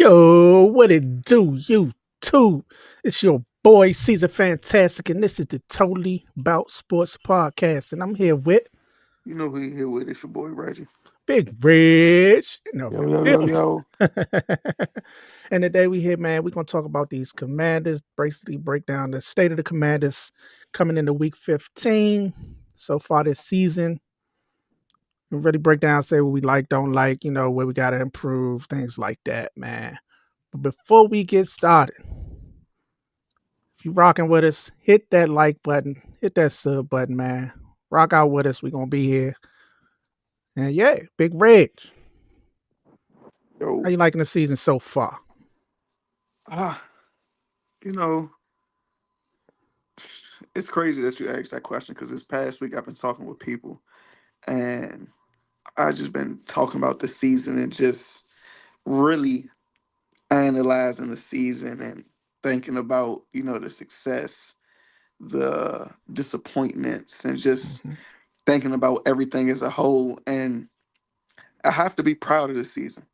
Yo, what it do, YouTube? It's your boy Caesar Fantastic, and this is the Totally Bout Sports podcast. And I'm here with You know who you here with? It's your boy Reggie. Big Rich in Yo, the yo, yo, building. yo. And today we here, man, we're gonna talk about these commanders, basically break down the state of the commanders coming into week 15 so far this season. We really break down, say what we like, don't like, where we gotta improve, things like that, man. But before we get started, if you rocking with us, hit that like button, hit that sub button, man. Rock out with us. We're gonna be here. And yeah, Big Reg. How Yo. you liking the season so far? Ah, you know, it's crazy that you asked that question because this past week I've been talking with people and I just been talking about the season and just really analyzing the season and thinking about, the success, the disappointments, and just Mm-hmm. thinking about everything as a whole. And I have to be proud of the season.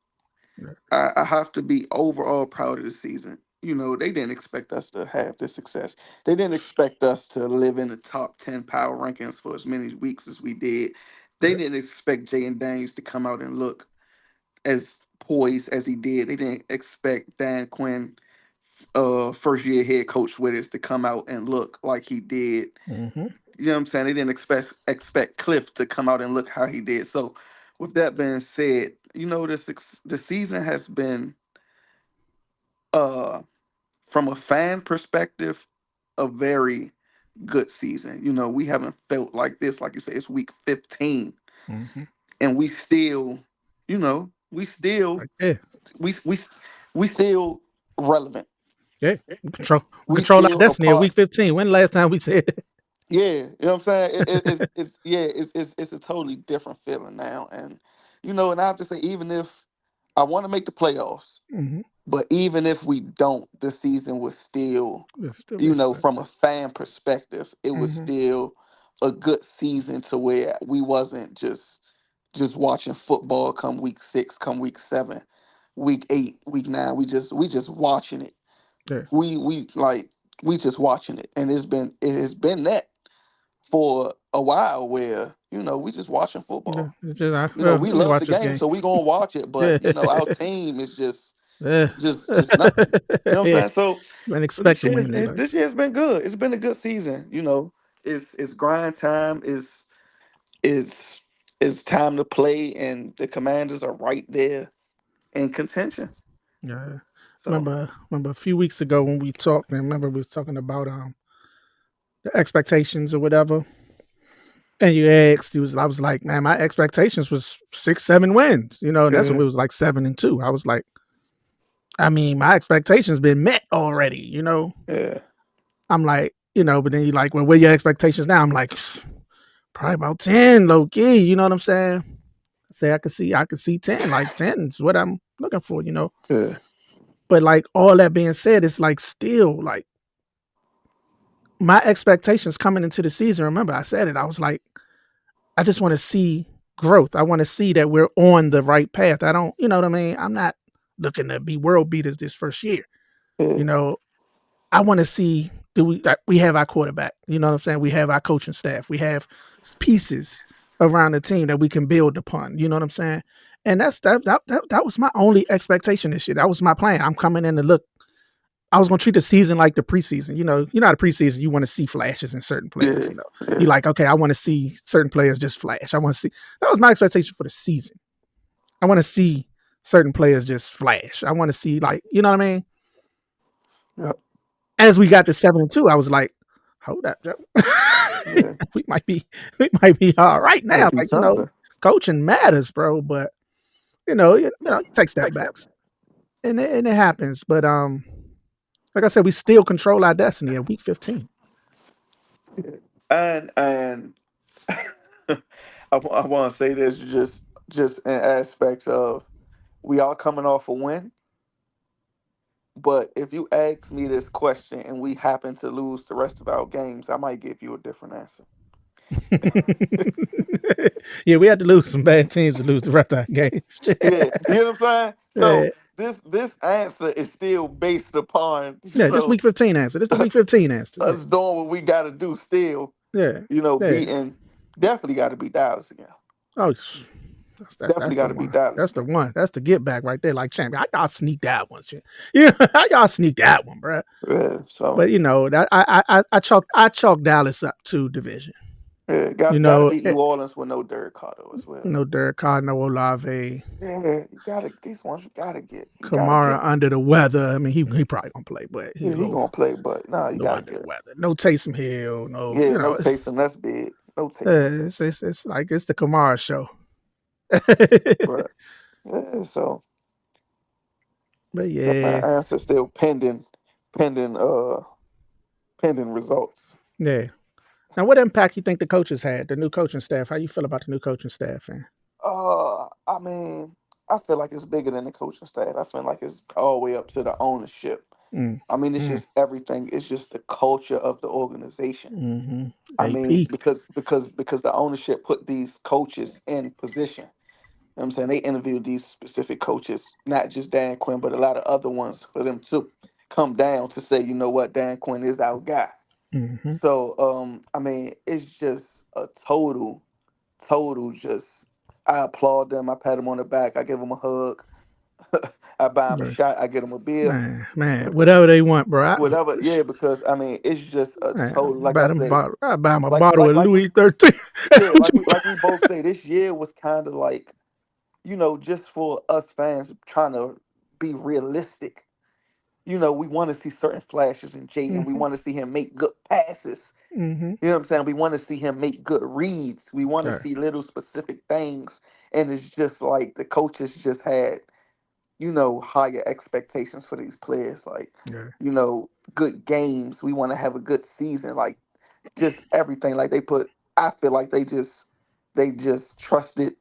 Yeah. I have to be overall proud of the season. They didn't expect us to have this success. They didn't expect us to live in the top 10 power rankings for as many weeks as we did. They Yeah. didn't expect Jay and Daniels to come out and look as poised as he did. They didn't expect Dan Quinn, first year head coach with us, to come out and look like he did. Mm-hmm. You know what I'm saying? They didn't expect Cliff to come out and look how he did. So, with that being said, the season has been uh from a fan perspective a very good season. We haven't felt like this. Like you say, it's week 15, Mm-hmm. and we still, we still Like, yeah. we we still relevant. Yeah. We We control our still a destiny at part. week 15. When the last time we said that? Yeah, you know what I'm saying? It's a totally different feeling now, and I have to say, even if I want to make the playoffs, Mm-hmm. but even if we don't, the season was still, It's still respect. from a fan perspective, it was Mm-hmm. still a good season to where we wasn't just watching football come week 6, come week 7, week 8, week 9. We just watching it. Yeah. We like we just watching it, and it has been that for a while where we just watching Yeah. football. It's just, We let me love the watch this game, game. so we gonna watch it. But Yeah. our team is just Yeah. just nothing. You know what I'm Yeah. saying? So Been so this expecting year win. They like, this year has been good. It's been a good season. It's grind time. Is it's time to play, and the Commanders are right there in contention. yeah. So Remember a few weeks ago when we talked, and remember we was talking about the expectations or whatever. And you asked, I was like, man, my expectations was 6, 7 wins, and that's when yeah, it was like 7-2. I was like, I mean, my expectations been met already. yeah, I'm like, but then you like, well, what are your expectations now? I'm like, probably about 10, low key, you know what I'm saying? I say I could see 10, like 10 is what I'm looking for. yeah, But like all that being said, it's like still like my expectations coming into the season. Remember, I said it. I was like, I just want to see growth. I want to see that we're on the right path. I don't, you know what I mean? I'm not looking to be world beaters this first year. yeah, You know, I want to see do we have our quarterback. You know what I'm saying? We have our coaching staff. We have pieces around the team that we can build upon. You know what I'm saying? And that was my only expectation this year. That was my plan. I'm coming in to look. I was gonna treat the season like the preseason. You know the preseason, you want to see flashes in certain players. yeah, You yeah, like, okay, I want to see certain players just flash. I want to see that was my expectation for the season. I want to see certain players just flash. I want to see like, you know what I mean? yeah, As we got to 7-2, I was like, hold up, Joe. yeah. we might be we might be all right Might now. be Like, something. coaching matters, bro. But you take step backs. And it happens. But like I said, we still control our destiny at week 15. And I want to say this just in aspects of we are coming off a win. But if you ask me this question and we happen to lose the rest of our games, I might give you a different answer. Yeah, we had to lose some bad teams to lose the rest of our games. Yeah, you know what I'm saying? So Yeah. this answer is still based upon Yeah, this week 15 answer. This the week 15 answer. Yeah. us doing what we got to do. Still, Yeah. Yeah. beating definitely got to beat Dallas again. Oh, Definitely that's got the to beat one. Dallas That's the again. one. That's the get back right there. Like champion, I y'all sneak that one. Shit. Yeah, how y'all sneak that one, bro. Yeah, so But that I chalk Dallas up to division. yeah, You got to know, beat New Orleans with no Derek Carter as well. no Derek Carr, no Olave, Yeah, you got to these ones you got to get. You got to Kamara get. under the weather. I mean, he probably gonna play, but he Yeah, a he gonna play, but nah, you got to under get the it. weather. No Taysom Hill, no, Yeah, no Taysom. That's big. No Taysom. it's like it's the Kamara show. But yeah, so But that my yeah, answer still pending pending results. yeah. Now, what impact you think the coaches had, the new coaching staff? How you feel about the new coaching staff? Man? I mean, I feel like it's bigger than the coaching staff. I feel like it's all the way up to the ownership. Mm, I mean, it's mm, just everything. It's just the culture of the organization. mm-hmm. I mean, AP. because the ownership put these coaches in position. You know what I'm saying? They interviewed these specific coaches, not just Dan Quinn, but a lot of other ones for them to come down to say, you know what, Dan Quinn is our guy. Mm-hmm. So I mean, it's just a total just I applaud them, I pat them on the back, I give them a hug, I buy them a Yeah. shot, I get them a beer, Man, whatever they want, bro. whatever. Yeah, because I mean, it's just a total. Like I say, I buy them a like bottle like of like we Louis 13. yeah, like we both say, this year was kind of like just for us fans trying to be realistic. We want to see certain flashes in Jaden. We Mm-hmm. want to see him make good passes. Mm-hmm. You know what I'm saying? We want to see him make good reads. We want to Yeah. see little specific things. And it's just like the coaches just had, higher expectations for these players. Like, Yeah. good games. We want to have a good season. Like, just everything. Like I feel like they just trusted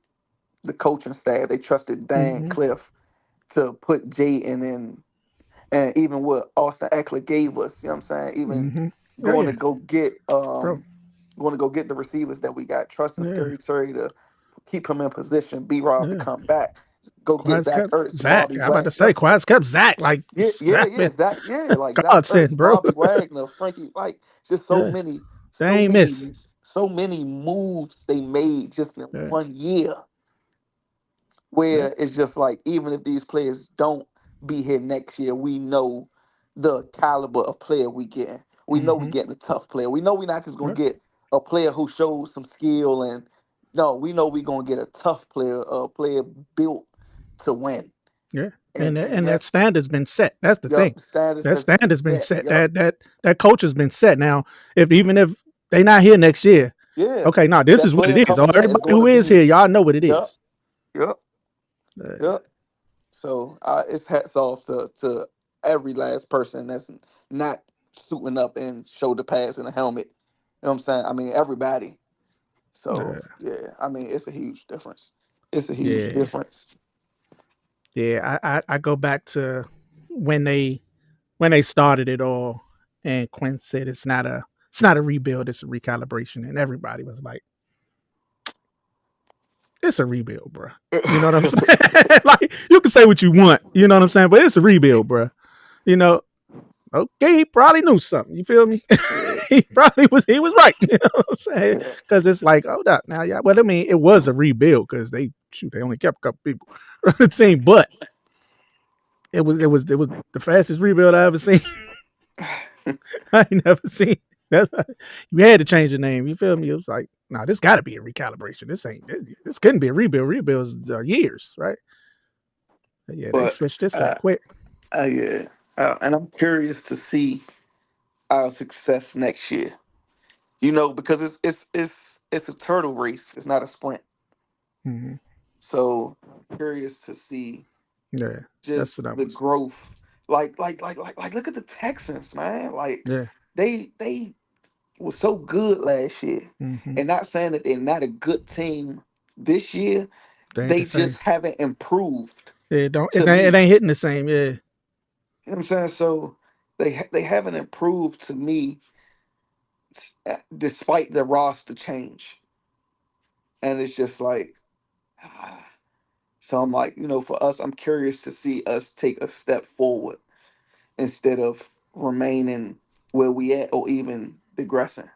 the coaching staff. They trusted Dan Mm-hmm. Cliff to put Jaden in, and even what Austin Eckler gave us. You know what I'm saying? Even Mm-hmm. Oh going to yeah, go get bro. the receivers that we got. Trusting Yeah. Scary Terry to keep him in position. B Rob to Yeah. come back. Go get Quiet Zach kept Ertz, Zach. Bobby I about Wagner. to You know what say I'm saying? Quiet kept Zach. Like Yeah, yeah, yeah. Zach, yeah, like Zach Ertz, godsend, bro. Bobby Wagner, Frankie, like just so Yeah. many, They so ain't miss. many, so many moves they made just in Yeah. 1 year Yeah. where it's just like even if these players don't be here next year, we know the caliber of player we getting. We know we Mm-hmm. getting a tough player. We know we're not just gonna Yeah. get a player who shows some skill and no, we know we're gonna get a tough player, a player built to win. Yeah. And And that that's standard's been set. That's the yup, thing. status That has been standard's been set. set. Yup. That coach has been set. Now, if they not here next year, Yeah. okay, now this That is what player it is. Oh, coming back is everybody gonna who is be here, y'all know what it yup, is. yup, Uh, yup. So it's hats off to every last person that's not suiting up and shoulder pads and a helmet. You know what I'm saying? I mean everybody. So uh, yeah, I mean it's a huge difference. It's a huge yeah. difference. Yeah. I go back to when they started it all, and Quinn said it's not a rebuild, it's a recalibration, and everybody was like, it's a rebuild, bro. You know what I'm saying? Like you can say what you want, you know what I'm saying, but it's a rebuild, bro. You know, okay, he probably knew something. You feel me? Yeah, He was right. You know what I'm saying? yeah. Because it's like, hold up now, yeah. Well, I mean, it was a rebuild because they only kept a couple people on the team, but it was the fastest rebuild I ever seen. I ain't never seen. That's you had to change the name. You feel me? It was like, nah, this got to be a recalibration. This couldn't be a rebuild. Rebuilds years, right? But yeah, they But switched this up uh, quick. yeah, and I'm curious to see our success next year. Because it's a turtle race. It's not a sprint. Mm-hmm. So I'm curious to see Yeah, that's what I just the was. growth. Like look at the Texans, man. Like Yeah. they was so good last year. Mm-hmm. And not saying that they're not a good team this year. They ain't the They same. just haven't improved It don't. to It me. ain't hitting the same. Yeah. You know what I'm saying? So they haven't improved to me despite the roster change. And it's just like So I'm like, for us, I'm curious to see us take a step forward instead of remaining where we at or even digressing.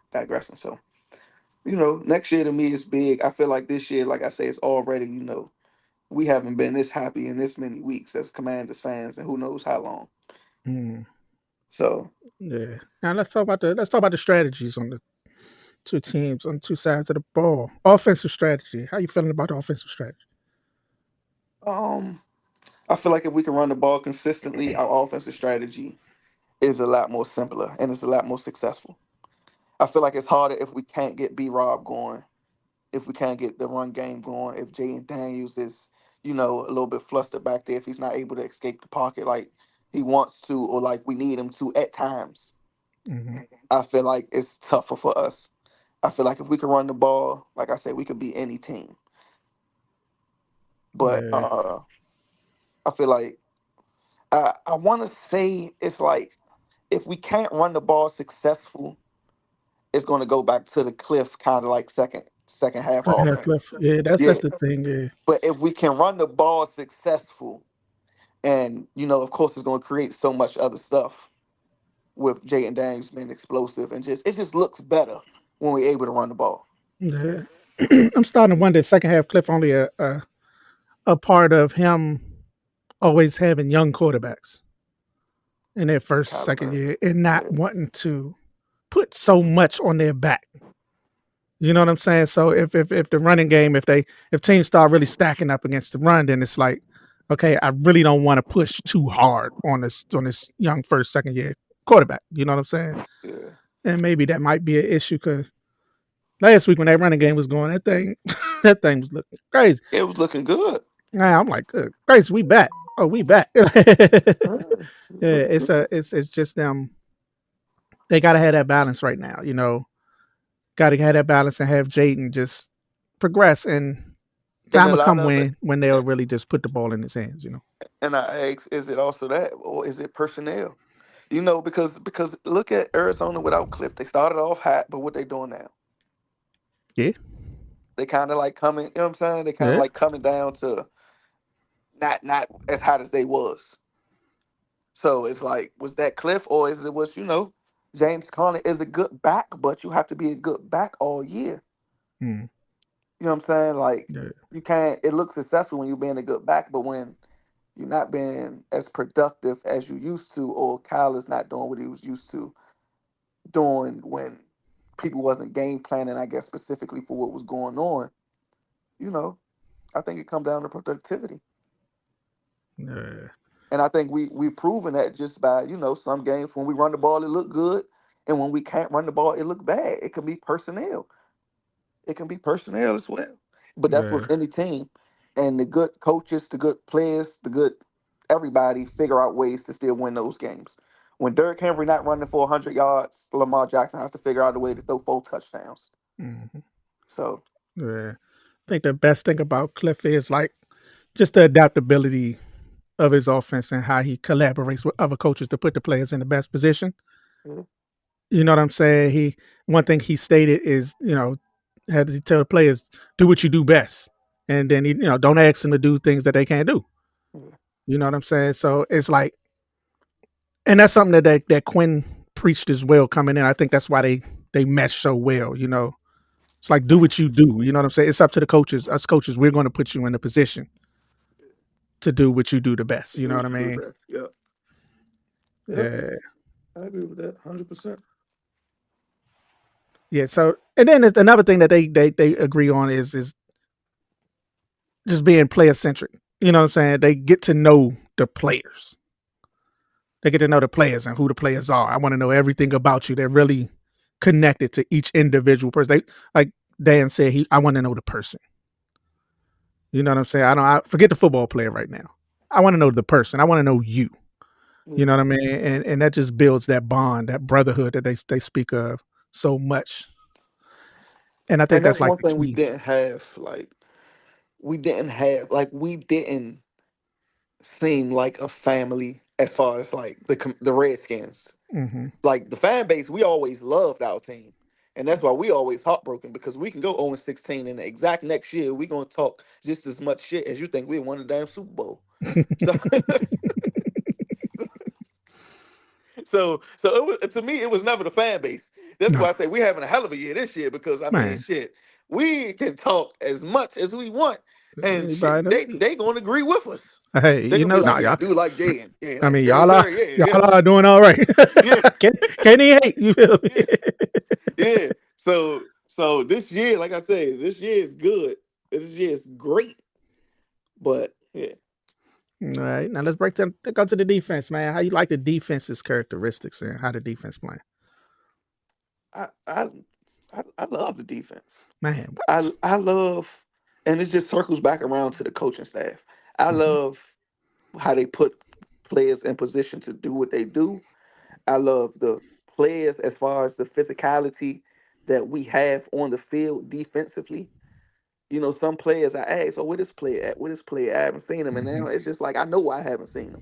So, next year to me is big. I feel like this year, like I say, it's already, we haven't been this happy in this many weeks as Commanders fans and who knows how long. Mm, So, yeah. Now let's talk about the strategies on the two teams on two sides of the ball. Offensive strategy. How you feeling about the offensive strategy? um, I feel like if we can run the ball consistently, our offensive strategy is a lot more simpler and it's a lot more successful. I feel like it's harder if we can't get B Rob going, if we can't get the run game going, if Jaden Daniels is, a little bit flustered back there, if he's not able to escape the pocket like he wants to or like we need him to at times. Hmm. I feel like it's tougher for us. I feel like if we can run the ball, like I said, we could beat any team. But Yeah. I feel like I want to say it's like if we can't run the ball successful, it's going to go back to the cliff kind of like second half Yeah, offense. Cliff. Yeah, that's Yeah, the thing. Yeah. but if we can run the ball successful, and of course, it's going to create so much other stuff with Jay and Daniels being explosive, and just it just looks better when we're able to run the ball. Yeah. I'm starting to wonder if second half Cliff only a part of him always having young quarterbacks in their first, Kyler second Murray. year and not Yeah, wanting to put so much on their back. You know what I'm saying? So if the running game, if teams start really stacking up against the run, then it's like, okay, I really don't want to push too hard on this young first, second year quarterback. You know what I'm saying? yeah. And maybe that might be an issue because last week when that running game was going, that thing that thing was looking crazy. It was looking good. Now I'm like, good crazy, we back. Oh, we back. Yeah, Yeah, it was looking it's good. it's just them. They got to have that balance right now. Got to have that balance and have Jaden just progress, and And time a will lot come of it, when they'll really just put the ball in his hands. and I ask, is it also that, or is it personnel? Because look at Arizona without Cliff. They started off hot, but what they doing now? Yeah, They kind of like coming. You know what I'm saying? They kind of yeah. like coming down to not as hot as they was. So it's like, was that Cliff, or is it was James Conner is a good back, but you have to be a good back all year. Mm, You know what I'm saying? Like yeah, you can't. It looks successful when you're being a good back, but when you're not being as productive as you used to, or Kyle is not doing what he was used to doing when people wasn't game planning, I guess specifically for what was going on. You know, I think it come down to productivity, yeah. and I think we proven that just by some games when we run the ball it look good, and when we can't run the ball it look bad. It can be personnel. It can be personnel as well, but that's Yeah. with any team, and the good coaches, the good players, the good everybody figure out ways to still win those games. When Derrick Henry not running for 100 yards, Lamar Jackson has to figure out a way to throw 4 touchdowns. Mhm. So Yeah. I think the best thing about Cliff is like just the adaptability of his offense and how he collaborates with other coaches to put the players in the best position. yeah, You know what I'm saying? One thing he stated is, had to tell the players, do what you do best. And then don't ask them to do things that they can't do. yeah. You know what I'm saying? So it's like, and that's something that Quinn preached as well coming in. I think that's why they mesh so well. It's like do what you do. You know what I'm saying? It's up to the coaches. Us coaches, we're going to put you in a position to do what you do the best. You Do know what what I you do mean? best. Yep. Yep. Yeah. I agree with that 100%. Yeah. So and then another thing that they agree on is just being player centric. You know what I'm saying? They get to know the players. They get to know the players and who the players are. I want to know everything about you. They're really connected to each individual person. They like Dan said, I want to know the person. You know what I'm saying? I forget the football player right now. I want to know the person. I want to know you. You Yeah. know what I mean? And that just builds that bond, that brotherhood that they speak of so much. And I think And that's that's like one the thing we key. didn't have. Like we didn't seem like a family as far as like the Redskins. Hmm. Like the fan base, we always loved our team, And that's why we always heartbroken because we can go 0-16 and the exact next year we gonna talk just as much shit as you think we won the damn Super Bowl. So so it was, to me it was never the fan base. That's No, why I say we having a hell of a year this year because I mean man. shit, we can talk as much as we want and Anybody shit know? they gonna agree with us. Hey, They you gonna be know, like, nah, yeah, I y'all. do like Jay and yeah, I like mean, yes sir, yeah, y'all are doing all right. yeah, Can't he hate? You feel me? yeah, yeah. So this year, like I said, this year is good. This year is great. But yeah, All right, now let's break down. Let's go to the defense, man. How you like the defense's characteristics and how the defense playing, I I I love the defense. man? What? I love, and it just circles back around to the coaching staff. I Mm-hmm. love how they put players in position to do what they do. I love the players as far as the physicality that we have on the field defensively. You know, some players I ask, "Oh, where this player at? Where this player at?" I haven't seen him, and Mm-hmm. now it's just like I know I haven't seen him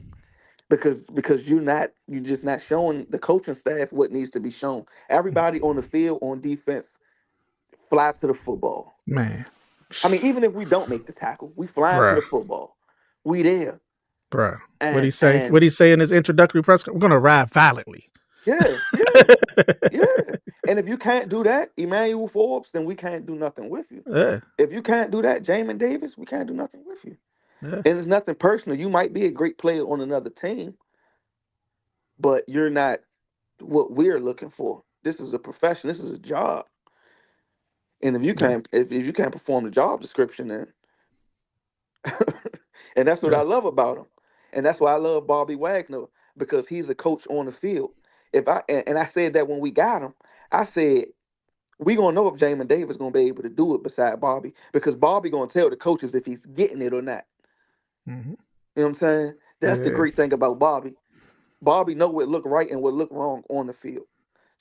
because you're just not showing the coaching staff what needs to be shown. Everybody on the field on defense fly to the football. Man, I mean, even if we don't make the tackle, we fly to bruh, the football. We there. bruh. What he say? And What he say in his introductory press? We're gonna ride violently. yeah, yeah, yeah. And if you can't do that, Emmanuel Forbes, then we can't do nothing with you. Yeah, If you can't do that, Jamin Davis, we can't do nothing with you. yeah, And it's nothing personal. You might be a great player on another team, but you're not what we're looking for. This is a profession. This is a job. And yeah, if you can't perform the job description, then and that's what yeah. I love about him. And that's why I love Bobby Wagner because he's a coach on the field. If I and I said that when we got him, I said we gonna know if Jamin Davis gonna be able to do it beside Bobby because Bobby gonna tell the coaches if he's getting it or not. Mm-hmm. You know what I'm saying? That's the Yeah, great thing about Bobby. Bobby know what look right and what look wrong on the field.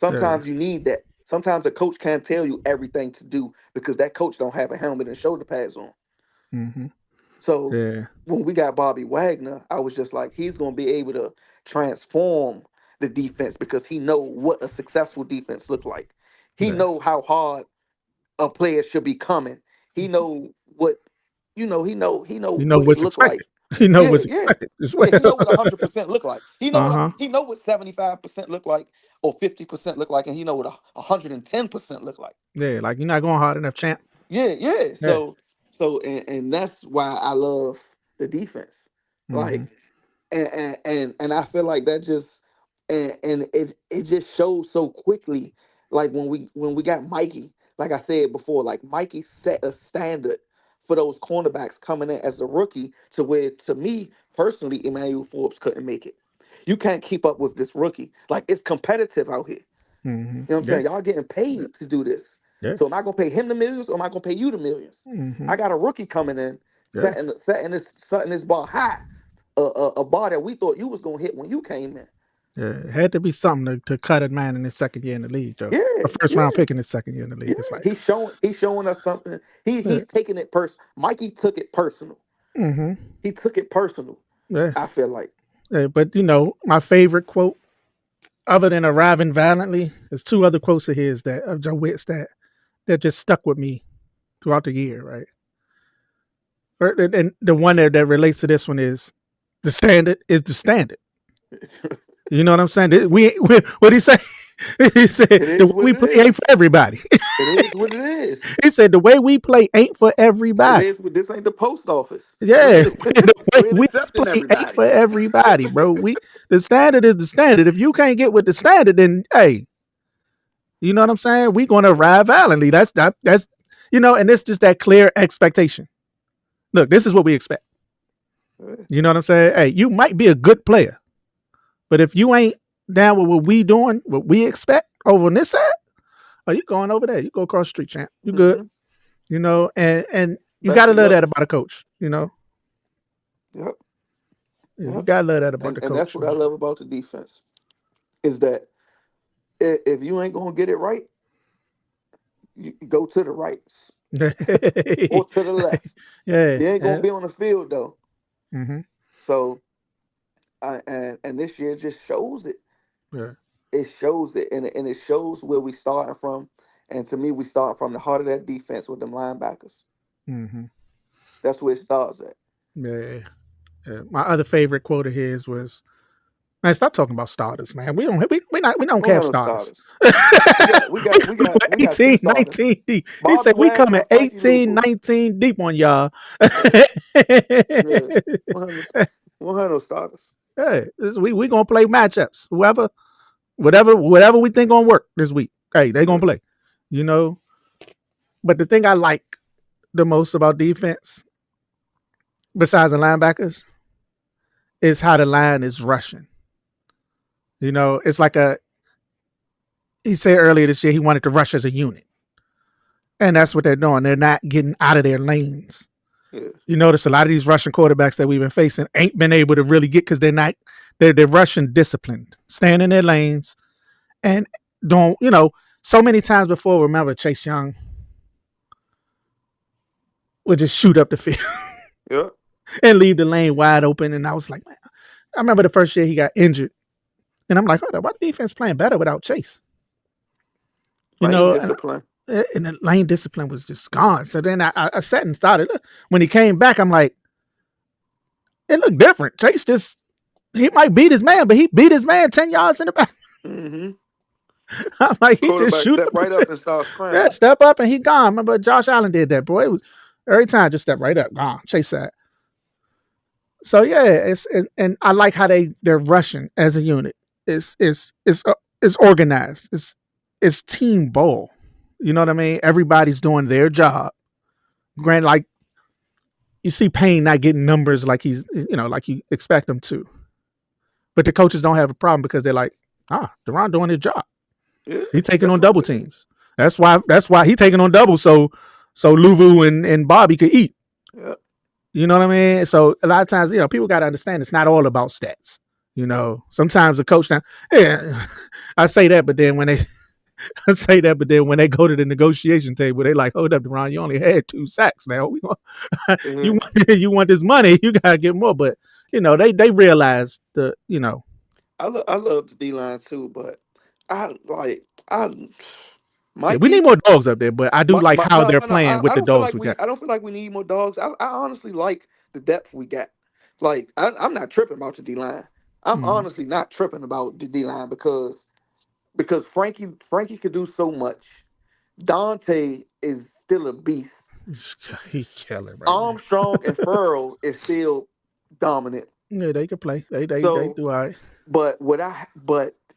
yeah. Sometimes you need that. Sometimes a coach can't tell you everything to do because that coach don't have a helmet and shoulder pads on. Mm-hmm. So Yeah, when we got Bobby Wagner, I was just like, he's gonna be able to transform the defense because he know what a successful defense look like. He yeah. know how hard a player should be coming. He know what he know You know what it what's look like. expected. You know Yeah, what's yeah. expected as well. Yeah, he know what 100% look like. Uh huh. He know what 75% look like or 50% look like, and he know what 110% look like. Yeah, like you're not going hard enough, champ. Yeah, yeah. Yeah. And that's why I love the defense. Mm-hmm. Like and I feel like that just and it just shows so quickly. Like when we got Mikey, like I said before, like Mikey set a standard for those cornerbacks coming in as a rookie to where to me personally, Emmanuel Forbes couldn't make it. You can't keep up with this rookie. Like it's competitive out here. Mm-hmm. You know what I'm Yeah. saying? Y'all getting paid to do this. Yeah. So am I gonna pay him the millions or am I gonna pay you the millions? Mm-hmm. I got a rookie coming in, Yeah. setting this ball high, a bar that we thought you was gonna hit when you came in. Yeah. It had to be something to cut a man in his second year in the league, Joe. A Yeah, first round yeah, pick in his second year in the yeah. league. It's like, He's showing us something. yeah. He's taking it personal. Mikey took it personal. Mm-hmm. He took it personal. Yeah. I feel like Yeah. But my favorite quote, other than arriving violently, there's two other quotes of his that of Joe Witts that just stuck with me throughout the year, right? And the one that relates to this one is the standard is the standard. it You know what I'm saying? We what he say? He said the is way what we it play ain't is. for everybody. It is what it is. He said the way we play ain't for It everybody. is. This ain't the post office. Yeah, the way We ain't we accepting play ain't for everybody. everybody, bro. The standard is the standard. If you can't get with the standard, then hey, you know what I'm saying? We gonna ride valiantly. That's and it's just that clear expectation. Look, this is what we expect. You know what I'm saying? Hey, you might be a good player, but if you ain't down with what we doing, what we expect over on this side, oh, you going over there. You go across the street, champ. You good. Hmm. And you gotta Especially love that look. about a coach. Yep. You Yep. gotta love that about the And that's coach. what I love about the defense is that if you ain't gonna get it right, you go to the right or to the left. Yeah. You ain't gonna Yeah. be on the field though. Mm-hmm. So and this year just shows it. Yeah. It shows it, and it shows where we starting from, And to me, we start from the heart of that defense with them linebackers. Mm-hmm. That's where it starts at. Yeah. My other favorite quote of his was, "Man, stop talking about starters, man. We don't We don't have have no starters. starters. we We got we got we got we got two 18, starters. 19 deep." He Bobby said we Wagner coming and Frankie 18, Luvu. 19 deep on y'all. Yeah, yeah. 100, 100 starters. Hey, we gonna play matchups. Whatever we think gonna work this week. Hey, they gonna Yeah, play. You know. But the thing I like the most about defense, besides the linebackers, is how the line is rushing. You know, it's like a he said earlier this year he wanted to rush as a unit. And that's what they're doing. They're not getting out of their lanes. yeah, You notice a lot of these Russian quarterbacks that we've been facing ain't been able to really get because they're Russian disciplined, staying in their lanes and don't, so many times before, remember Chase Young would just shoot up the field yeah. and leave the lane wide open. And I was like, man, I remember the first year he got injured. And I'm like, hold up, why the defense playing better without Chase? You Lane know, discipline. and the lane discipline was just gone. So then I sat and started. When he came back, I'm like, it looked different. Chase just he might beat his man, but he beat his man 10 yards in the back. Mm-hmm. I'm like, he just Quarterback shoot step up the right field. up and start Yeah, scrambling. step up and he gone. Remember Josh Allen did that, boy. It was, every time just step right up, gone. Chase that. So yeah, and I like how they're rushing as a unit. It's organized. It's team ball. You know what I mean? Everybody's doing their job. Grant, like you see Payne not getting numbers like like you expect him to. But the coaches don't have a problem because they're like, Deron doing his job. Yeah, He taking that's on what double it is. teams. That's why he taking on double so Luvu and Bobby could eat. Yeah, You know what I mean? So a lot of times, people got to understand it's not all about stats. Sometimes the coach now, yeah, I say that, but then when they I say that, but then when they go to the negotiation table, they like, hold up, Deron, you only had 2 sacks. Now yeah. you want this money, you gotta get more. But they realize I love the D line too, but I yeah, we need more Mikey. dogs up there. But I do like how No, they're no, no. playing with I the don't feel dogs like we got. I don't feel like we need more dogs. I honestly like the depth we got. Like I'm not tripping about the D line. I'm Mm-hmm. honestly not tripping about the D line because Frankie could do so much. Dante is still a beast. He's killing right now. Armstrong and Furrow is still dominant. Yeah, they can play. They So, do all right.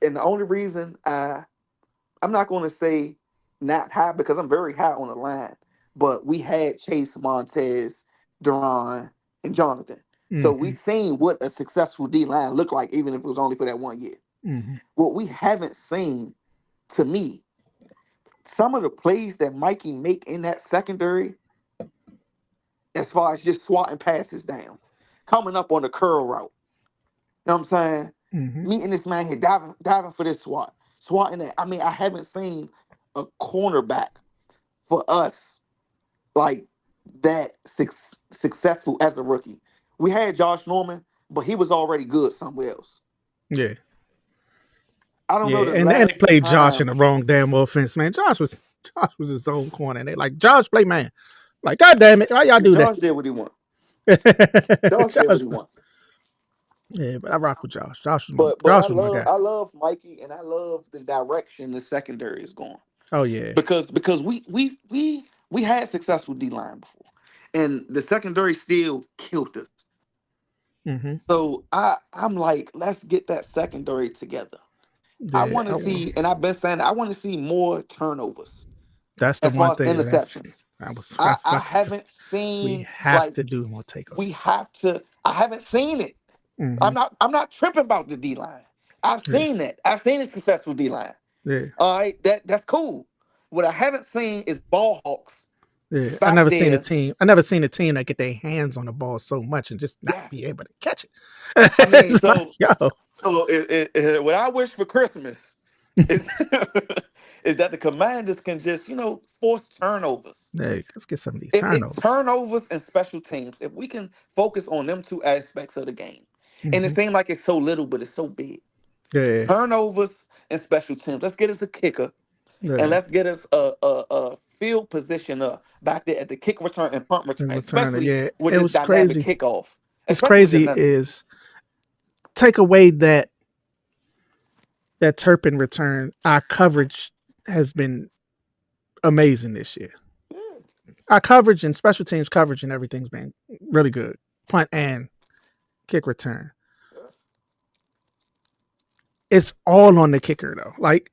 and the only reason I'm not going to say not high because I'm very high on the line, but we had Chase, Montez, Duran, and Jonathan. So we Mm-hmm. seen what a successful D line looked like, even if it was only for that 1 year. Mm-hmm. What we haven't seen, to me, some of the plays that Mikey make in that secondary, as far as just swatting passes down, coming up on the curl route. You know what I'm saying? Mm-hmm. Meeting this man here, diving for this swatting that. I mean, I haven't seen a cornerback for us like that successful as a rookie. We had Josh Norman, but he was already good somewhere else. Yeah. I don't know Yeah. the And they last played Josh in time. the wrong damn offense, man. Josh was his own corner. And they like, Josh, play man. Like, God damn it, why y'all do that? Josh did what he wanted. Josh did what Josh, he wanted. yeah, but I rock with Josh. Josh was my But Josh was my guy. I love Mikey and I love the direction the secondary is going. Oh yeah. Because we had successful D line before. And the secondary still killed us. Mm-hmm. So I'm like, let's get that secondary together. I Yeah. want to see, and I've been saying I want to see more turnovers That's the as far one as thing that's interceptions. I was I about to, haven't we seen have like to do more takeoffs. we have to. I haven't seen it. Mm-hmm. I'm not tripping about the D line. I've Yeah. seen that. I've seen a successful D line. Yeah. All right, that's cool. What I haven't seen is ball hawks Yeah. back there. I never seen a team that get their hands on the ball so much and just not be Yes, able to catch it. I mean, It's like, yo. what I wish for Christmas is is that the commanders can just force turnovers. Hey, let's get some of these It turnovers. turnovers and special teams. If we can focus on them two aspects of the game, and it Mm-hmm. seems like it's so little, but it's so big. Yeah. Turnovers and special teams. Let's get us a kicker. and Yeah, let's get us a field position back there at the kick return and punt return, and returner. especially Yeah, with it this was dynamic crazy. kickoff, What's especially with crazy the is take away that Turpin return. Our coverage has been amazing this year. Our coverage and special teams coverage and everything's been really good. Punt and kick return. It's all on the kicker though. Like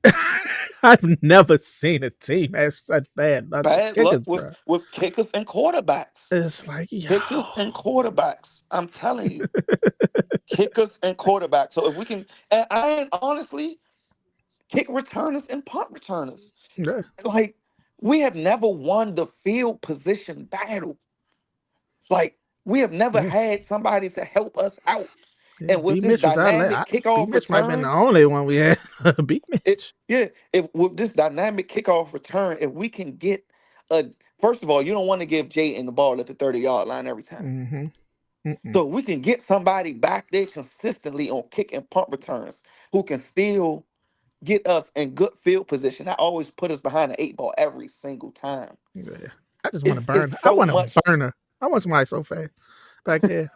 I've never seen a team have such bad luck with bad luck kickers, bro. with kickers and quarterbacks. It's like, yo, Kickers and quarterbacks. I'm telling you, kickers and quarterbacks. So if we can, and honestly, kick returners and punt returners. yeah, Like we have never won the field position battle. Like we have never yeah, had somebody to help us out. yeah. And B with this Mitch was out. dynamic B kickoff Mitch might have been the return, only one we had. B it Mitch. yeah, if with this dynamic kickoff return, if we can get a first of all, you don't want to give Jayton the ball at the 30-yard line every time. Mm-hmm. Mm-mm. So we can get somebody back there consistently on kick and punt returns who can still get us in good field position. That always put us behind the eight ball every single time. Yeah. I just want to It's burn. I so want a much. burner. I want somebody so fast back there.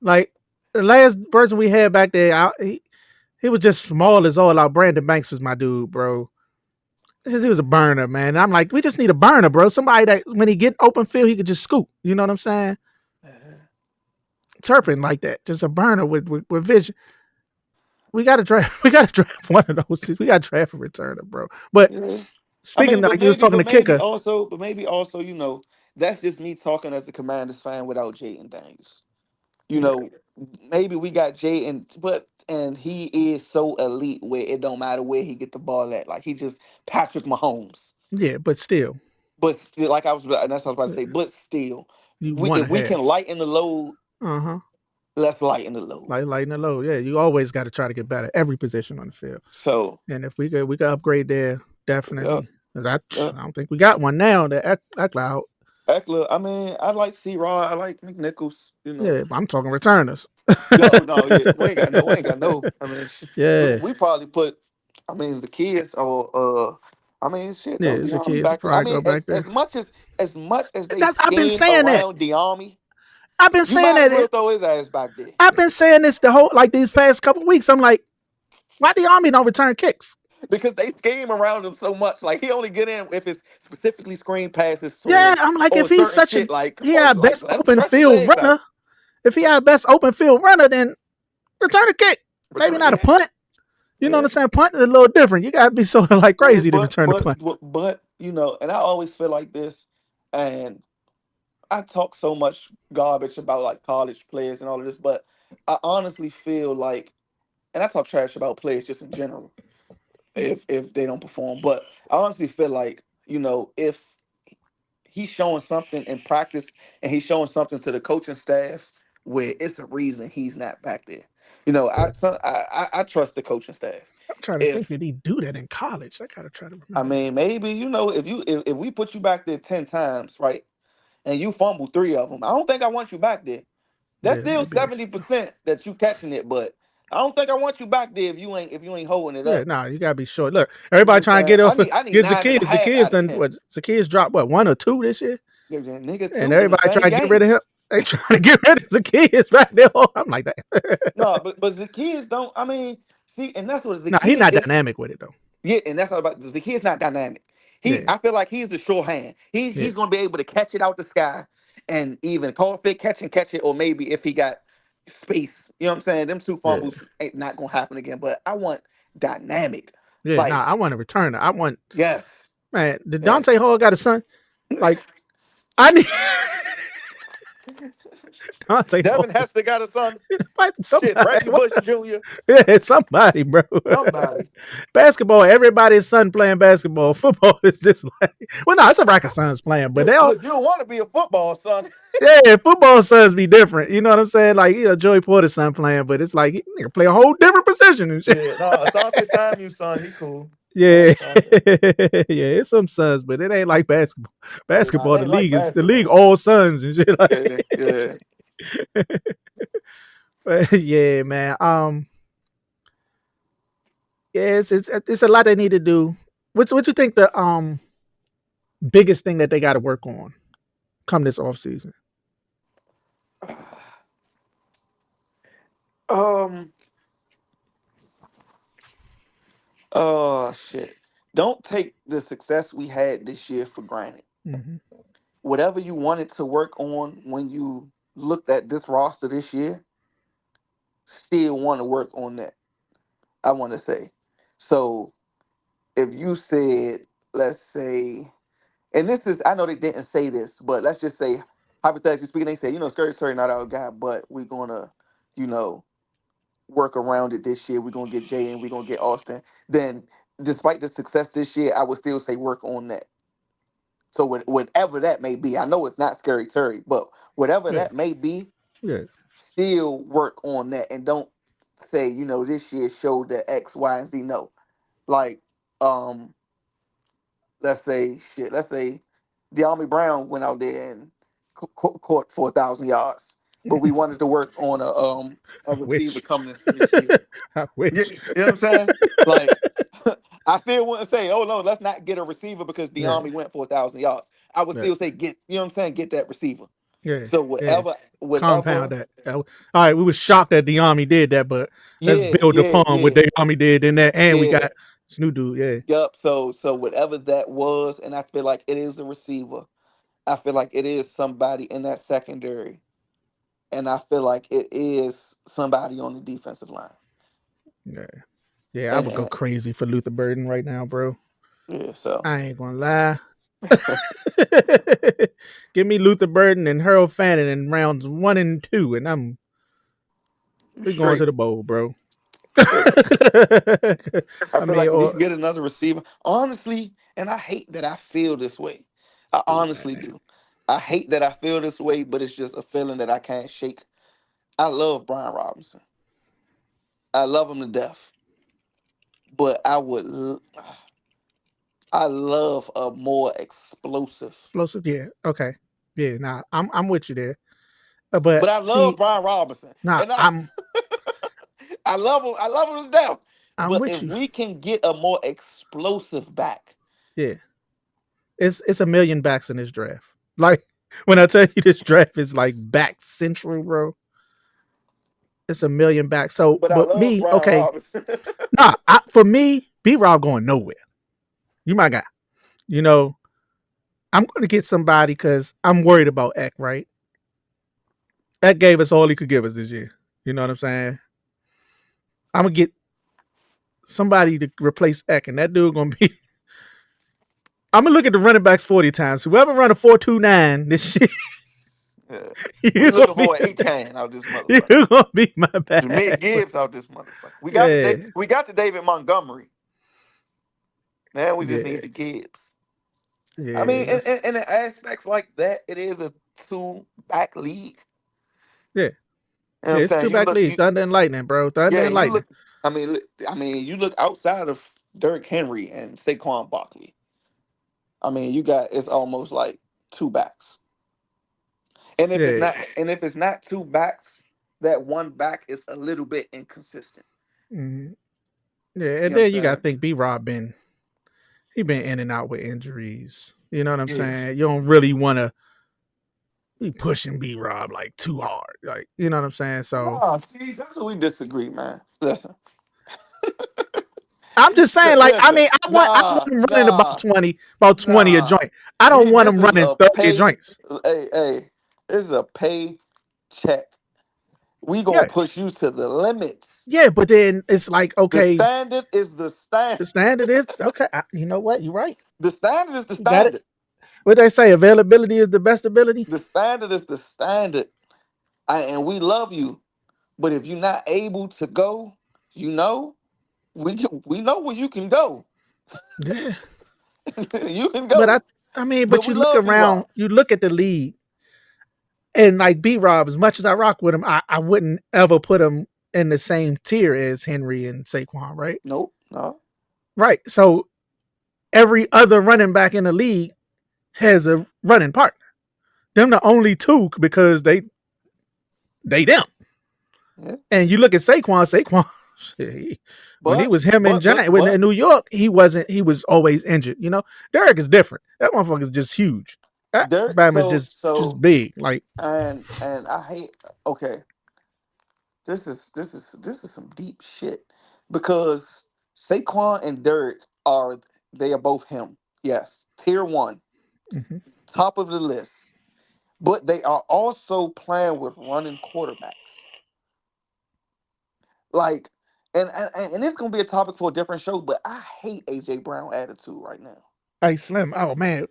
Like the last person we had back there, he was just small as all out. Brandon Banks was my dude, bro. He was a burner, man. And I'm like, we just need a burner, bro. Somebody that when he get open field, he could just scoop. You know what I'm saying? Turpin like that, just a burner with vision. We got to draft. We got to draft one of those. We got to draft a returner, bro. But Yeah. I speaking mean, like you was talking to kicker, but maybe also, that's just me talking as a Commanders fan without Jaden Daniels. You yeah, know, maybe we got Jaden, but and he is so elite where it don't matter where he get the ball at. Like he just Patrick Mahomes. yeah, but still, But still, like I was, and that's what I was about to yeah, say. But still, you we want if to we have. can lighten the load, Uh huh. let's lighten the load. Like lighten the load. Yeah, you always got to try to get better every position on the field. So, And if we could upgrade there, yeah, definitely. Cause yeah. I don't think we got one now. That Eckler. Eckler, I mean, I like C. Rod, I like McNichols. Yeah, I'm talking returners. Yeah, oh no, yeah, we ain't got no. I mean, Yeah, we probably put. I mean, the kids or I mean, shit, yeah, throw it's the De'Army kids back there. I probably mean, go back there. as much as they I've been scheme saying that. around De'Army, I've been you saying might as well that. throw his ass back there I've been saying this the whole like these past couple weeks. I'm like, why the army don't return kicks? because they scheme around him so much. Like he only get in if it's specifically screen passes to Yeah, him I'm like, if or he's certain such a shit. Like, come he on, had like best let him open stretch his field legs runner. out, If he had best open field runner, then return a kick. Maybe return. not a Yeah, punt. You know what yeah. I'm saying? Punt is a little different. You gotta be sort of like Yeah, crazy to return a punt. but and I always feel like this, and I talk so much garbage about like college players and all of this, but I honestly feel like, and I talk trash about players just in general if they don't perform, but I honestly feel like if he's showing something in practice and he's showing something to the coaching staff where it's a reason he's not back there. I trust the coaching staff. I'm trying to think, If did he do that in college? I gotta try to I remember that. mean, maybe if we put you back there 10 times, right, and you fumble three of them, I don't think I want you back there. That's Yeah, still maybe. 70% that you catching it, but I don't think I want you back there if you ain't holding it Yeah, up. nah, you gotta be short. Look, You know what everybody I'm trying to saying? get off. I need Get nine and a half Zacchaeus out of done 10. what? Zacchaeus dropped what 1 or 2 this year, Nigga, and two in the everybody same trying to get rid game. of him. They trying to get rid of Zacchaeus back there. I'm like that. No, but the kids don't. I mean, see, and that's what the Nah, he kid not is. dynamic with it though. Yeah, and that's all about the kid's not dynamic. Yeah, I feel like he's a sure hand. yeah, He's gonna be able to catch it out the sky and even call fit catch it, or maybe if he got space, you know what I'm saying? Them two yeah, fumbles ain't not gonna happen again. But I want dynamic. yeah. Nah, Like, I want a returner. I want yes, man. Did yes. Dante Hall got a son? Like I need Dante Hall. Devin Hester got a son. Fight Shit, somebody. Reggie Bush Jr. Yeah, somebody, bro. Somebody. Basketball, everybody's son playing basketball. Football is just like, well, no, it's a rack of sons playing, but they all, Look, you don't want to be a football son. yeah, football sons be different. You know what I'm saying? Like, Joey Porter's son playing, but it's like he nigga play a whole different position and shit. Yeah, no, Asante Samuel son, he cool. I Yeah, like Asante. yeah, it's some sons, but it ain't like basketball. Yeah, nah, it Basketball, ain't like the league basketball. all sons and shit. Yeah, Like, yeah. yeah, man. Yeah, it's a lot they need to do. what you think the biggest thing that they got to work on come this off season? Um. Oh shit! Don't take the success we had this year for granted. Mm-hmm. Whatever you wanted to work on when you looked at this roster this year, still want to work on that. I want to say. So if you said, let's say, and this is, I know they didn't say this, but let's just say, hypothetically speaking, they say, Scurry not our guy, but we're gonna, you know, work around it this year. We're gonna get Jay and we're gonna get Austin. Then, despite the success this year, I would still say work on that. So whatever that may be, I know it's not Scary Terry, but whatever Yeah, that may be, yeah, still work on that and don't say, this year showed that X, Y, and Z. No, like, um, let's say De'Ami Brown went out there and caught 4,000 yards, but we wanted to work on a I receiver wish. coming this year. I Yeah, wish. you know what I'm saying? Like, I still wouldn't say, oh no, let's not get a receiver because Yeah, De'Ami went 4,000 yards. I would yeah, still say get, you know what I'm saying, get that receiver. yeah, So yeah. Compound whatever, that. All right, we was shocked that the army did that, but let's yeah, build yeah, upon what yeah, the army did in that, and we got yeah. this new dude. Yeah, Yup. So whatever that was, and I feel like it is a receiver. I feel like it is somebody in that secondary, and I feel like it is somebody on the defensive line. yeah, yeah. I would go And crazy for Luther Burden right now, bro. yeah, so I ain't gonna lie. Give me Luther Burden and Harold Fannin in rounds 1 and 2, and we going to straight. the bowl, bro. Yeah. I I feel mean, like we or can get another receiver. Honestly, and I hate that I feel this way. I Steve, honestly man. do. I hate that I feel this way, but it's just a feeling that I can't shake. I love Brian Robinson. I love him to death. But I love a more explosive. Explosive, yeah. Okay. Yeah, nah, I'm with you there. But But I love see, Brian Robinson. nah, And I love him. I love him to death. I'm But with if you. we can get a more explosive back, Yeah. It's a million backs in this draft. Like when I tell you this draft is like back central, bro, it's a million backs. So, but I but love me, Brian okay, Robinson. nah, for me, B Rob going nowhere. You my guy. You know, I'm going to get somebody because I'm worried about Eck, right? Eck gave us all he could give us this year. You know what I'm saying? I'm going to get somebody to replace Eck, and that dude going to be. I'm going to look at the running backs 40 times. Whoever run a 4.29 this year, Yeah. We you're going to looking be. for an A-Can out this motherfucker. You're going to be my Jameer bag. Gibbs out this motherfucker. Yeah. We got the David Montgomery. Now we just need Yeah. the Gibbs. I Yeah. mean, That's. in the aspects like that, it is a two back league. Yeah. You know what Yeah. I'm It's two saying? back league. Thunder and Lightning, bro. Thunder Yeah, and you Lightning. look. I mean, you look outside of Derrick Henry and Saquon Barkley. I mean, you got it's almost like two backs. Yeah. And if it's not two backs, that one back is a little bit inconsistent. Mhm. Yeah. You And know what then you I'm got to saying? think B Rob he been in and out with injuries. You know what I'm Yes. saying? You don't really want to be pushing B Rob like too hard. Like, you know what I'm saying? So Nah, see, that's what we disagree, man. Listen, I'm just saying, like, I listen. mean, I want him running about 20 a Nah. joint. I don't want This him is running a 30 a pay. joints. Hey, this is a pay check. We gonna Yeah. push you to the limits. Yeah, but then it's like, The okay, standard is the standard. the standard is okay. You know what? You're right. The standard is the You got it. standard. What they say, availability is the best ability. The standard is the standard. And we love you, but if you're not able to go, you know, we know where you can go. Yeah. You can But go. I mean, But but we you look love B around, Rob. you look at the league, and like B Rob, as much as I rock with him, I wouldn't ever put him in the same tier as Henry and Saquon, right? Nope. No. Right. So every other running back in the league has a running partner. Them the only two because they them. Yeah. And you look at Saquon, shit, When he but was him and but but Giant, when in but New York, he wasn't. He was always injured. Derek is different. That motherfucker is just huge. That Dirk. Bam is So just so big. Like, and I hate. Okay, this is some deep shit because Saquon and Dirk are both him. Yes, tier one, mhm. top of the list. But they are also playing with running quarterbacks. Like, and it's gonna be a topic for a different show. But I hate AJ Brown attitude right now. Hey Slim. Oh man,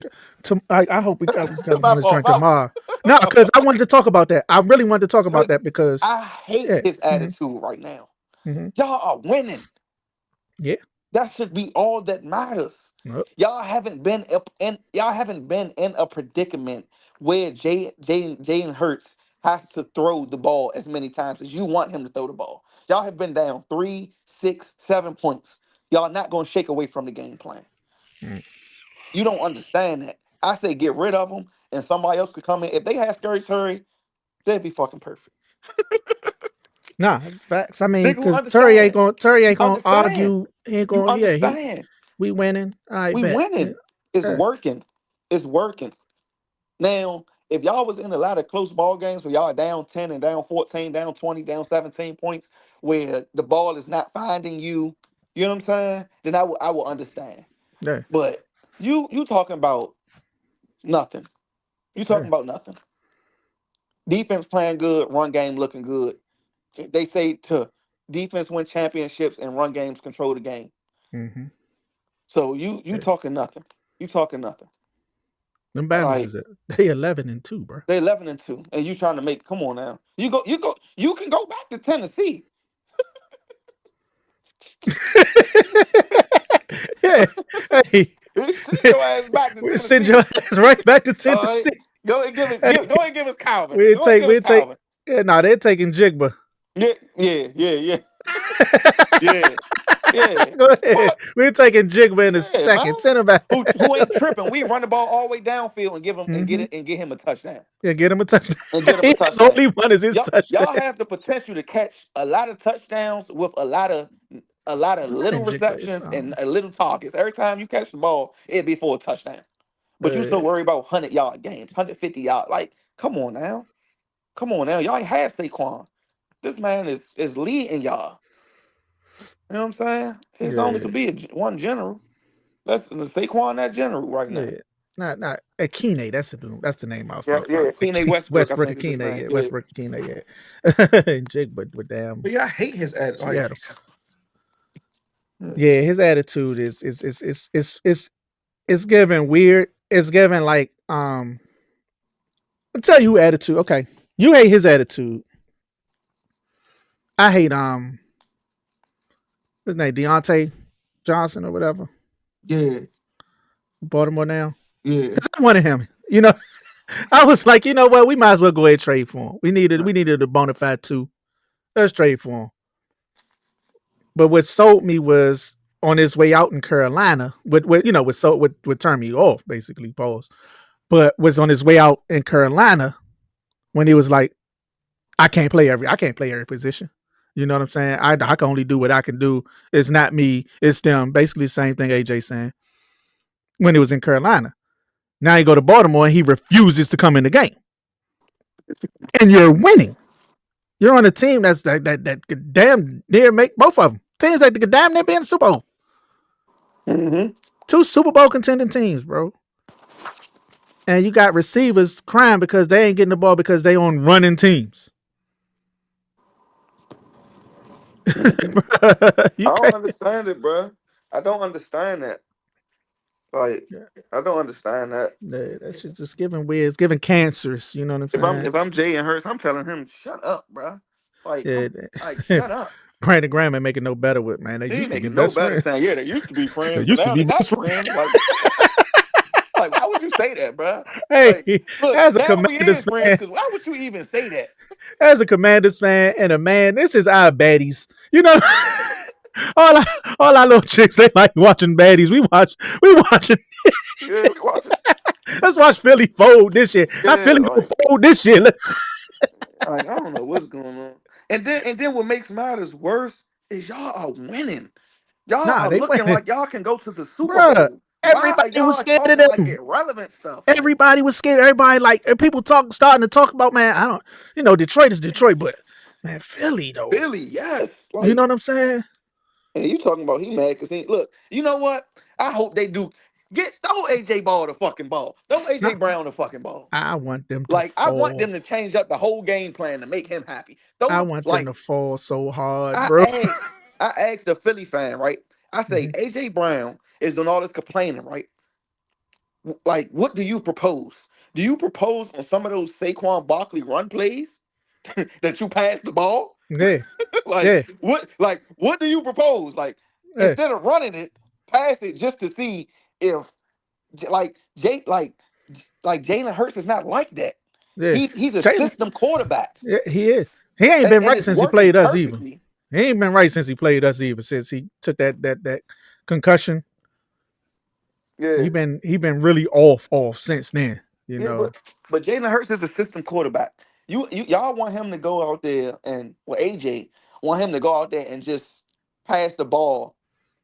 I hope we got him on my this fault. drink My tomorrow. No, fault. because I wanted to talk about that. I really wanted to talk about 'Cause that because I hate yeah, his hmm attitude right now. hmm Y'all are winning. yeah, That should be all that matters. nope, Y'all haven't been in a predicament where Jalen Hurts has to throw the ball as many times as you want him to throw the ball. Y'all have been down 3, 6, 7 points. Y'all not gonna shake away from the game plan. mm. You don't understand that. I say get rid of them and somebody else could come in. If they had Scary Terry, they'd be fucking perfect. Nah, facts. I mean, They gonna because Terry ain't understand. gonna Terry You ain't gonna understand. argue. He ain't You gonna. Yeah, understand. we winning. I We bet. winning. It's Yeah, working. It's working. Now, if y'all was in a lot of close ball games where y'all are down 10 and down 14, down 20, down 17 points, where the ball is not finding you, you know what I'm saying? Then I will understand. yeah, But you talking about nothing. You talking yeah. about nothing. Defense playing good, run game looking good. They say to defense win championships and run games control the game. Mm-hmm. So you Yeah. talking nothing. You talking nothing. Them Bama's Like is it? They 11-2, bro. they 11-2, and you trying to make. Come on now. You can go back to Tennessee. Yeah. Hey, Send your ass back to we send your Tennessee. ass right back to All right. Tennessee. Go Hey, and give us Calvin. we'll Go and take, give us we'll take. Calvin. Yeah, no, they're taking Jigba. Yeah, yeah, yeah, yeah, yeah, yeah. Go ahead. Fuck. We're taking Jigba in a Yeah, man. second. Send him back. Who ain't tripping? We run the ball all the way downfield and give him and get Mm-hmm. it and get him a touchdown. Yeah, get him a touchdown. And get him a That's the touchdown. only one is his touchdown. Y'all have the potential to catch a lot of touchdowns with a lot of little Running Jigba is receptions and a little targets. Every time you catch the ball, it'd be for a touchdown. But you uh, so worried about 100-yard games, 150 yard. Like, come on now. Come on now. Y'all ain't have Saquon. This man is leading y'all. You know what I'm saying? His only yeah, could be one general. That's the Saquon that general right now. yeah. Not Akine. That's the name I was Yeah, thinking yeah. about. Kene Westbrook, I Westbrook think is his Akine. name. Yeah, Yeah. Westbrook Akine. Yeah. And Jigba with damn But yeah, I hate his ad. Like, Seattle. yeah. Yeah, his attitude is given weird. It's given like I'll tell you who attitude. Okay, you hate his attitude. I hate his name Deontay Johnson or whatever. Yeah, Baltimore now. yeah. Cause I wanted him. I was like, you know what? We might as well go ahead and trade for him. We needed a bona fide two. Let's trade for him. But what sold me was on his way out in Carolina. What turned me off basically. Pause. But was on his way out in Carolina when he was like, I can't play every position. You know what I'm saying? I can only do what I can do. It's not me, it's them. Basically the same thing AJ saying when he was in Carolina. Now you go to Baltimore and he refuses to come in the game. And you're winning. You're on a team that could damn near make both of them. Teams that could damn near be in the Super Bowl. Mm-hmm. Two Super Bowl contending teams, bro. And you got receivers crying because they ain't getting the ball because they on running teams. I You don't can't. understand it, bro. I don't understand that. Like, I don't understand that. That shit just giving weird. It's giving cancers. You know what I'm If I'm saying? if I'm Jay and Hurts, I'm telling him, shut up, bro. Like, Yeah. shut up. Brandon Graham ain't making no better with man. They He ain't used to be making no best better friends. saying, yeah, they used to be They friends, but used to now be they're not best friends. friends. Like, why would you say that, bro? Hey, Like, look, as a now we Commanders is friends, fan, because why would you even say that? as a Commanders fan, and a man, this is our baddies. You know, all our little chicks they like watching baddies. We watching. Yeah, we watch it. Let's watch Philly fold this year. How Yeah, Philly gonna like, fold this year? I don't know what's going on. And then what makes matters worse is y'all are winning. Y'all Nah, are they looking went, like y'all can go to the Super bruh. Bowl. Why are Everybody was y'all scared of talking like them. irrelevant stuff? Everybody was scared. Everybody like people starting to talk about, man. I don't, Detroit is Detroit, but man, Philly though. Philly, yes. You know Like, what I'm saying? and you talking about he mad because he look, you know what? I hope they do get throw AJ Ball the fucking ball. Throw AJ Nah, Brown the fucking ball. I want them to Like, I want fall. them to change up the whole game plan to make him happy. I Throw want them like to fall so hard, I bro. asked, I asked the Philly fan, right? I say Mhm. AJ Brown is doing all this complaining, right? Like, what do you propose? Do you propose on some of those Saquon Barkley run plays that you pass the ball? Yeah, Like, yeah, what do you propose? Like, yeah, instead of running it, pass it just to see if like like Jalen Hurts is not like that. yeah. He's a Jalen, system quarterback, yeah, he is. He ain't been and right it's since he working played us either. perfectly. He ain't been right since he played us either. Since he took that concussion, Yeah, he been really off since then. You yeah, know. but Jalen Hurts is a system quarterback. Y'all want him to go out there and well AJ want him to go out there and just pass the ball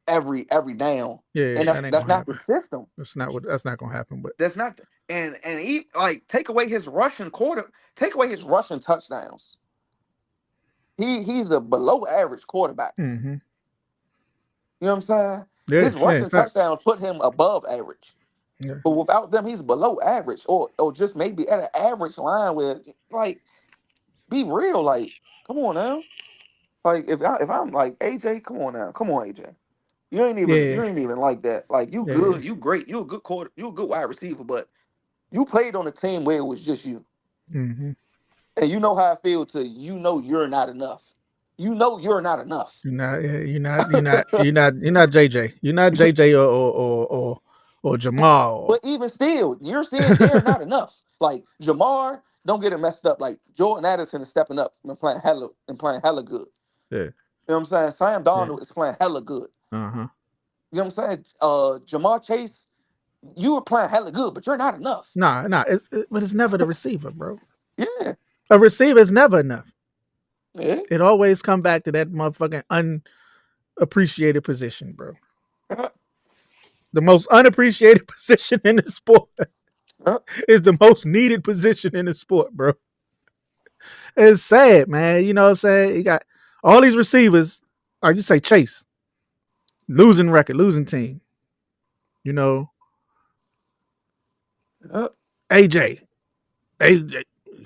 every down, Yeah, and that ain't that's gonna not the happen. system. That's not gonna happen. But That's not and he like take away his rushing touchdowns. He's a below average quarterback. mm-hmm. You know what I'm saying? Yeah, His yeah, rushing facts. touchdowns put him above average. Yeah, But without them, he's below average, or just maybe at an average line where like be real, like come on now. Like if I'm like AJ, come on AJ. yeah, You ain't even like that. Like you yeah. good, you great, you a good quarter, you a good wide receiver, but you played on a team where it was just you. Mm-hmm. And you know how I feel to you know you're not enough. You know you're not enough. You're not. Yeah, You're not JJ. You're not JJ or Jamal. But even still, you're still they're not enough. Like Jamar, don't get it messed up. Like Jordan Addison is stepping up and playing hella good. Yeah, You know what I'm saying? Sam yeah. Darnold is playing hella good. Uh huh. You know what I'm saying? Jamar Chase, you were playing hella good, but you're not enough. Nah. But it's never the receiver, bro. Yeah. A receiver is never enough. Yeah. It always come back to that motherfucking unappreciated position, bro. Uh, The most unappreciated position in the sport uh, is the most needed position in the sport, bro. It's sad, man. You know what I'm saying? You got all these receivers, like you say, Chase, losing record, losing team. You know, uh, AJ, they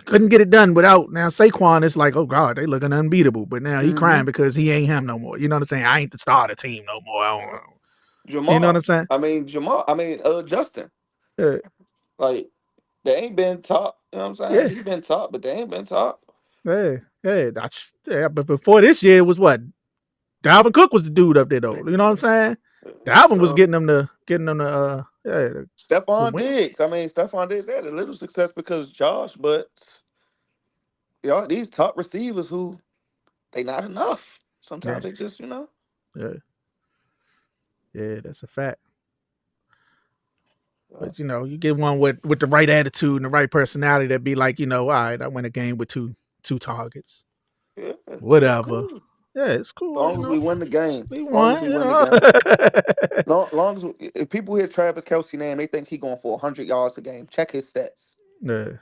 couldn't get it done without now Saquon. It's like, oh God, they looking unbeatable. But now he mm-hmm. crying because he ain't him no more. You know what I'm saying? I ain't the star of the team no more. I don't know. You know what Jamar, I'm saying? Justin. Yeah, Like they ain't been top. You know what I'm saying? yeah, He been top, but they ain't been top. yeah. Yeah. But before this year, it was what Dalvin Cook was the dude up there though. You know what I'm saying? Dalvin was So getting them to the Stephon wins. Diggs. Stephon Diggs had a little success because Josh, but y'all these top receivers who they not enough. Yeah, Sometimes they just, you know. yeah, yeah. That's a fact. Uh, But you get one with the right attitude and the right personality that be like, all right, I win a game with two targets, yeah, it's whatever. cool. Yeah, it's As cool. long as we win the game. We As long as won. we win the game. Long as if people hear Travis Kelsey name, they think he going for 100 yards a game. Check his stats. yeah,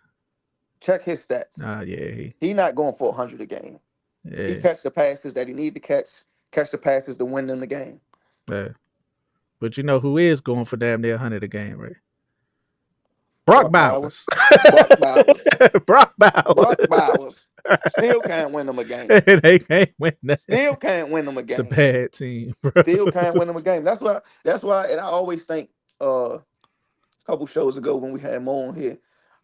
Check his stats. nah, yeah, He not going for 100 a game. He yeah, catch the passes that he need to catch the passes to win them the game. yeah. But you know who is going for damn near 100 a game, right? Brock Brock Bowers. Bowers. Brock Bowers. Brock Bowers. Brock Bowers. Still can't win them a game. They can't win that. Still can't win them a It's a game. bad team, bro. Still can't win them a game. That's why and I always think a couple shows ago when we had Mo on here,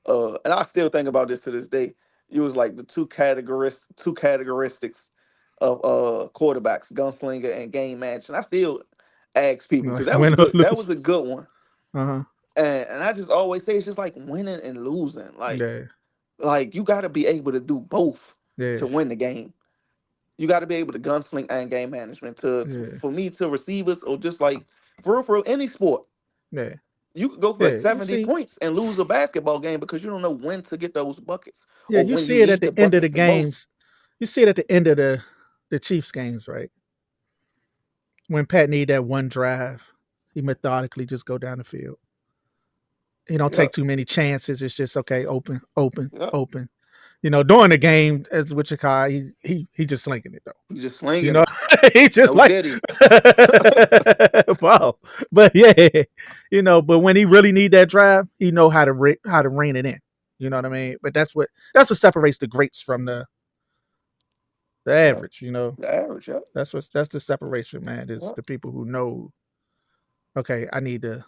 and I still think about this to this day. It was like the two categoristics of quarterbacks, gunslinger and game match. And I still ask people because that was Win or good. That lose. was a good one. Uh-huh. And I just always say it's just like winning and losing. Yeah, Like you got to be able to do both yeah, to win the game. You got to be able to gunsling and game management yeah, for me to receivers or just like for any sport. yeah, You could go for yeah. 70 points and lose a basketball game because you don't know when to get those buckets or You when you see it at need the the end of the buckets the most. games. You see it at the end of the Chiefs games, right? When Pat need that one drive, he methodically just go down the field. He don't take Yep. too many chances. It's just okay, open, open, Yep. open. During the game, as what you call, he just slinging it though. He just You slinging know, it. he just No like Diddy. wow. But yeah, but when he really need that drive, he know how to rein it in. You know what I mean? But that's what separates the greats from the Yep. average. The average. Yep. That's the separation, man. Is Yep. the people who know, okay, I need to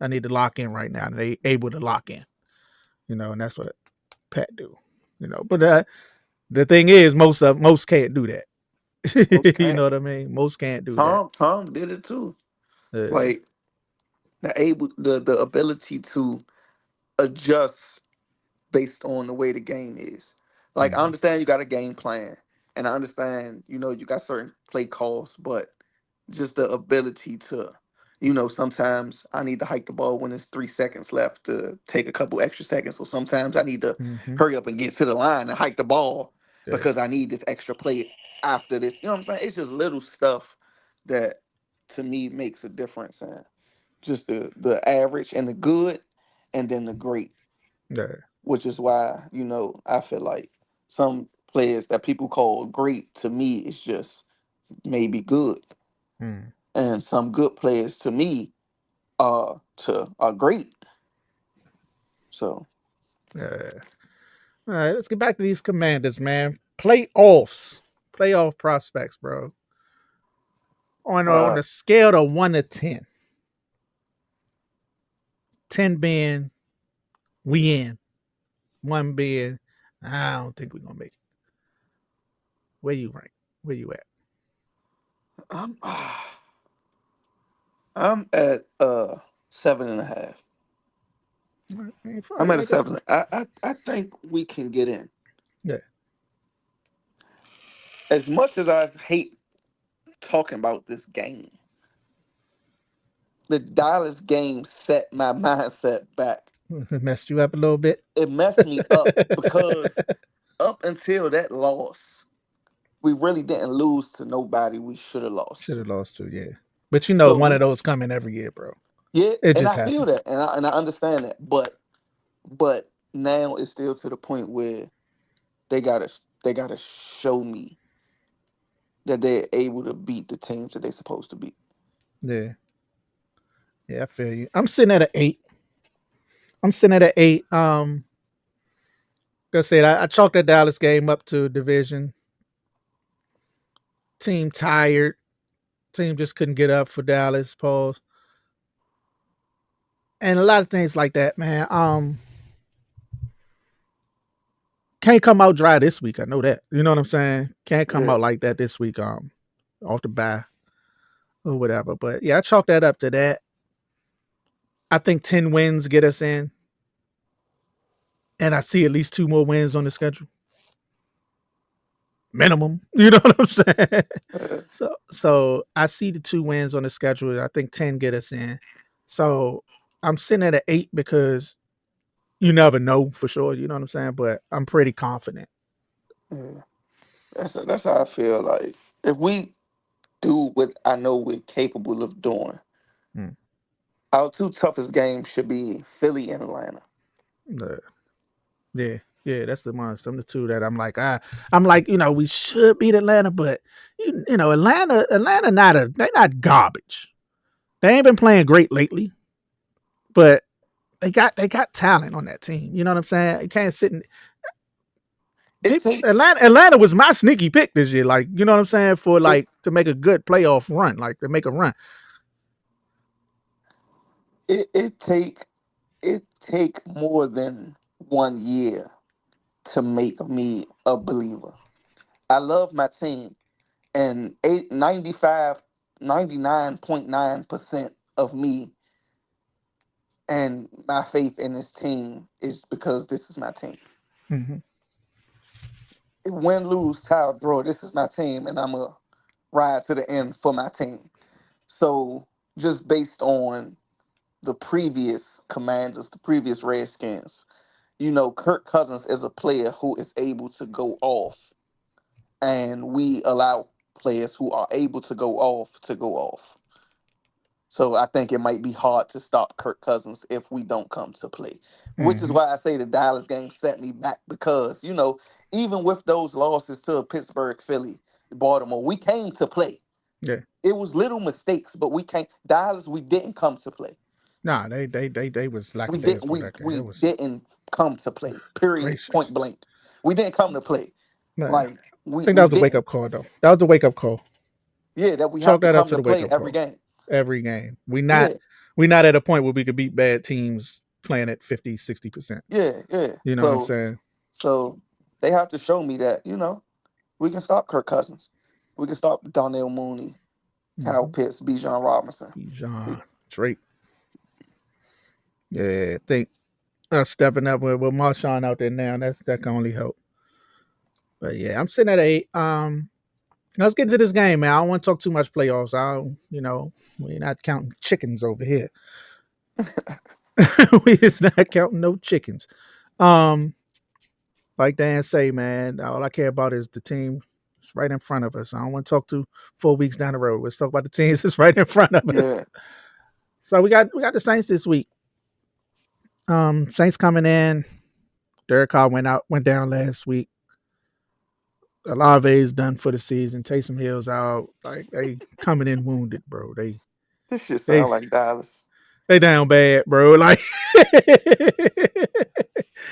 lock in right now, and they able to lock in. And that's what Pat do. But the thing is, most can't do Most that. You can't. know what I mean? Most can't do that. Tom did it too. Uh, Like the ability to adjust based on the way the game is. Like I mhm, understand you got a game plan, and I understand you got certain play calls, but just the ability to, sometimes I need to hike the ball when there's 3 seconds left to take a couple extra seconds. So sometimes I need to mhm, hurry up and get to the line and hike the ball yeah, because I need this extra play after this. You know what I'm saying? It's just little stuff that to me makes a difference. And just the average and the good, and then the great, yeah, which is why I feel like some players that people call great to me is just maybe good, mm, and some good players to me are great. So yeah. All right, let's get back to these Commanders, man. Playoff prospects, bro. On uh, a scale of 1 to 10, 10 being we in, one being I don't think we're gonna make it. Where you rank? Where you at? I'm I'm at 7.5. All right, ain't far. I'm You at a ain't that. 7. I think we can get in. Yeah. As much as I hate talking about this game, the Dallas game set my mindset back. Messed you up a little bit. It messed me up because up until that loss, we really didn't lose to nobody we should have lost Should to. have lost to, yeah. But So one of we, those coming every year, bro. yeah, It and just I feel happened. that, and I understand that, but now it's still to the point where they gotta show me that they're able to beat the teams that they're supposed to beat. Yeah. Yeah, I feel you. I'm sitting at an 8. I'm sitting at an 8. Like I said, I chalked that Dallas game up to division. Team tired. Team just couldn't get up for Dallas. Pause. And a lot of things like that, man. Can't come out dry this week. I know that. You know what I'm saying? Can't come Yeah, out like that this week. Off the bye or whatever. But yeah, I chalk that up to that. I think 10 wins get us in, and I see at least 2 more wins on the schedule, minimum. You know what I'm saying? yeah, So I see the 2 wins on the schedule. I think 10 get us in. So I'm sitting at an 8 because you never know for sure. You know what I'm saying? But I'm pretty confident. yeah. That's how I feel. Like if we do what I know we're capable of doing, Mm. our two toughest games should be Philly and Atlanta. Uh, yeah, yeah, that's the ones. Them the two that I'm like, we should beat Atlanta, but Atlanta they're not garbage. They ain't been playing great lately, but they got talent on that team. You know what I'm saying? You can't sit and It take Atlanta was my sneaky pick this year. Like, you know what I'm saying? For it like to make a good playoff run, like to make a run. it it take it take more than 1 year to make me a believer. I love my team, and 99.9% of me and my faith in this team is because this is my team. Mm-hmm. Win, lose, tie, draw, this is my team, and I'm a ride to the end for my team. So just based on the previous Commanders, the previous Redskins, Kirk Cousins is a player who is able to go off, and we allow players who are able to go off to go off. So I think it might be hard to stop Kirk Cousins if we don't come to play. Which is Hmm. why I say the Dallas game set me back because, even with those losses to Pittsburgh, Philly, Baltimore, we came to play. Yeah. It was little mistakes, but we came Dallas, we didn't come to play. Nah, they was We didn't lackadaisical we that game. It we was didn't come to play. Period. gracious. Point blank. We didn't come to play. Nah, I Like we think that we was the wake didn't. up call though. That was the wake up call. Yeah, that we have Chalk to that up come to to the wake play up every call. game. Every game. Yeah, We not at a point where we could beat bad teams playing at 50, 60%. yeah. You know what I'm So saying? so they have to show me that, we can stop Kirk Cousins. We can stop Donnell Mooney, Kyle Mm-hmm. Pitts, Bijan Robinson. We, Bijan, Drake. Yeah, I think us stepping up with Marshawn out there now, that can only help. But yeah, I'm sitting at 8. Let's get into this game, man. I don't want to talk too much playoffs. We're not counting chickens over here. We is not counting no chickens. Um, like Dan say, man, all I care about is the team. It's right in front of us. I don't want to talk to 4 weeks down the road. Let's talk about the teams that's right in front of us. yeah, So we got the Saints this week. Saints coming in. Derek Carr went down last week. Olave's done for the season. Taysom Hill's out. Like they coming in wounded, bro. this shit They sound like Dallas. they down bad, bro. Like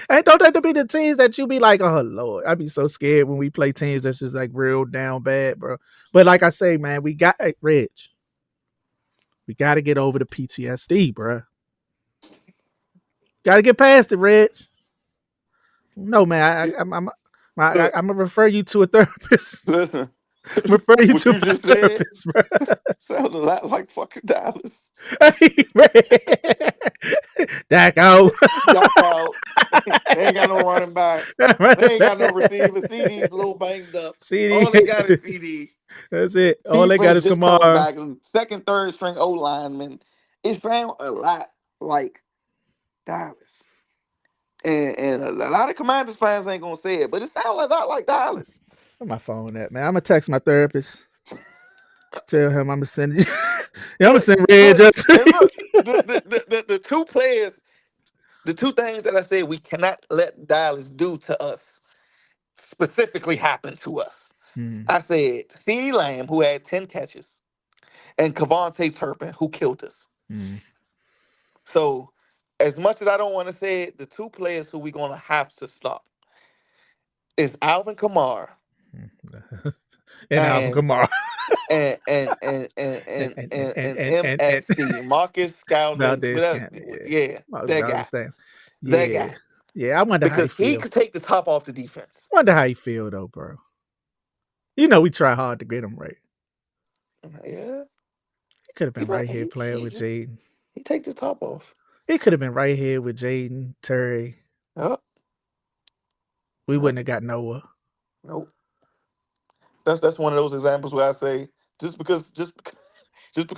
and don't that to be the teams that you be like, oh Lord, I'd be so scared when we play teams that's just like real down bad, bro. But like I say, man, we got Reg. We got to get over the PTSD, bro. Got to get past it, Reg. No, man, Yeah, I'm look, gonna refer you to a therapist. listen. Refer you What to you my just said therapist, bro. sounds a lot like fucking Dallas. Hey, Dak out. Dak out. They ain't got no running back. They ain't got no receiver. CD a little banged up. CD. All they got is CD. That's it. All they got Defense is just coming Kamara. back. Second, third string O lineman. It sounds a lot like Dallas. And a lot of Commanders fans ain't gonna say it, but it sounds a lot like Dallas. Where my phone at, man? I'm gonna text my therapist. Tell him I'm gonna send you. Yeah, I'm gonna Look, send Reg look, up to and you. look. The two players, the two things that I said we cannot let Dallas do to us specifically happen to us. Hmm. I said CeeDee Lamb, who had 10 catches, and Kevontae Turpin, who killed us. Hmm. So, as much as I don't want to say it, the two players who we're gonna have to stop is Alvin Kamara Hmm. And Alvin and Kamara. and and and and and and and and and, and and and and, and. MFC Marcus Scouting, Valdez whatever. Scantling, yeah. Yeah, I was that about to guy, say, that yeah, guy, yeah. I wonder how he because he feel. could take the top off the defense. Wonder how he feel though, bro. You know we try hard to get him right. Yeah, He could have he been right here he playing with he, Jaden. he take the top off. He could have been right here with Jaden, Terry. Yep, We yep. wouldn't have got Noah. Nope. That's one of those examples where I say just because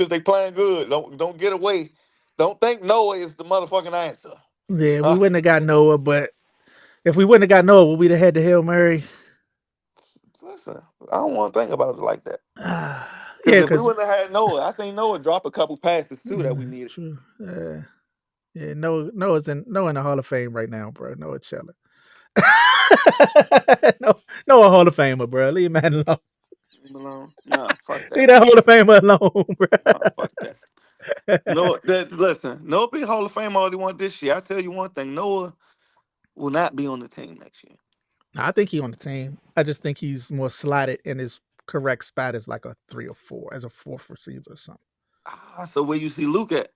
they playing good, don't get away. Don't think Noah is the motherfucking answer. Yeah, we Huh? wouldn't have got Noah, but if we wouldn't have got Noah, would we have had the Hail Mary? Listen, I don't want to think about it like that. Because Yeah, if we because wouldn't have had Noah, I seen Noah drop a couple passes too that we needed. true. Yeah, Noah's in the Hall of Fame right now, bro. Noah Cheller. no, Noah Hall of Famer, bro. Leave man alone. Leave him alone. No, fuck Leave that. that Hall of Famer alone, No, fuck that. bro. Noah, listen, Noah be Hall of Fame all he want this year. I tell you one thing, Noah will not be on the team next year. I think he on the team. I just think he's more slotted in his correct spot as like a 3 or 4, as a fourth receiver or something. So where you see Luke at?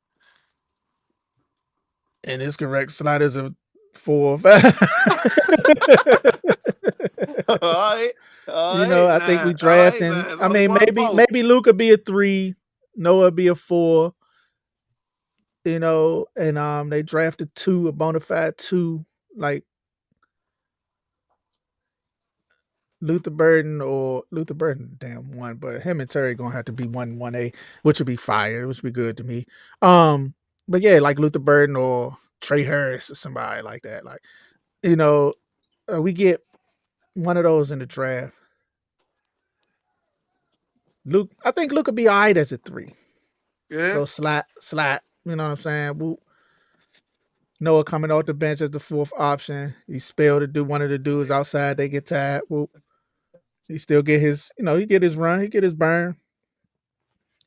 And his correct slot is a 4 or 5. All right, I think we all right, drafting. now. It's I only mean, one vote. maybe Luke could be a 3, Noah be a 4. And they drafted 2, a bona fide 2, like Luther Burden, damn one, but him and Terry gonna have to be 1A, which would be fire, which would be good to me. But yeah, like Luther Burden or Trey Harris or somebody like that. Like, you know, we get one of those in the draft. Luke, I think Luke could be all right as a 3. Yeah. Little slot. You know what I'm saying? Whoop. Noah coming off the bench as the fourth option. He spelled to do one of the dudes outside. They get tired. Whoop. He still get his, he get his run. He get his burn.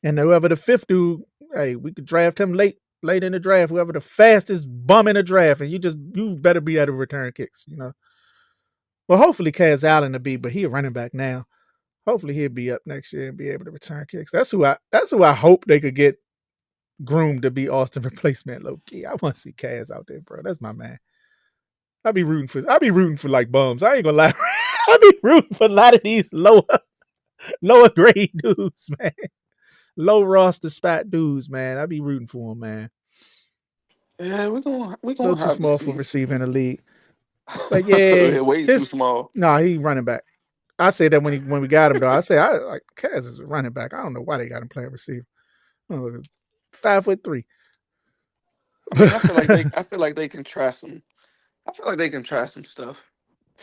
And whoever the fifth dude, hey, we could draft him late in the draft. Whoever the fastest bum in the draft, and you better be able to return kicks. Well, hopefully Kaz Allen will be, but he a running back now. Hopefully he'll be up next year and be able to return kicks. That's who I hope they could get groomed to be Austin replacement. Low key, I want to see Kaz out there, bro. That's my man. I be rooting for like bums. I ain't gonna lie. I be rooting for a lot of these lower grade dudes, man. Low roster spot dudes, man. I be rooting for them, man. Yeah, we A little gonna too have to small for see. receiver in the league. But yeah, Way too small. he running back. I say that when we got him though. I say I like Kaz is a running back. I don't know why they got him playing receiver. 5'3". I mean, I feel like they can try some. I feel like they can try some stuff,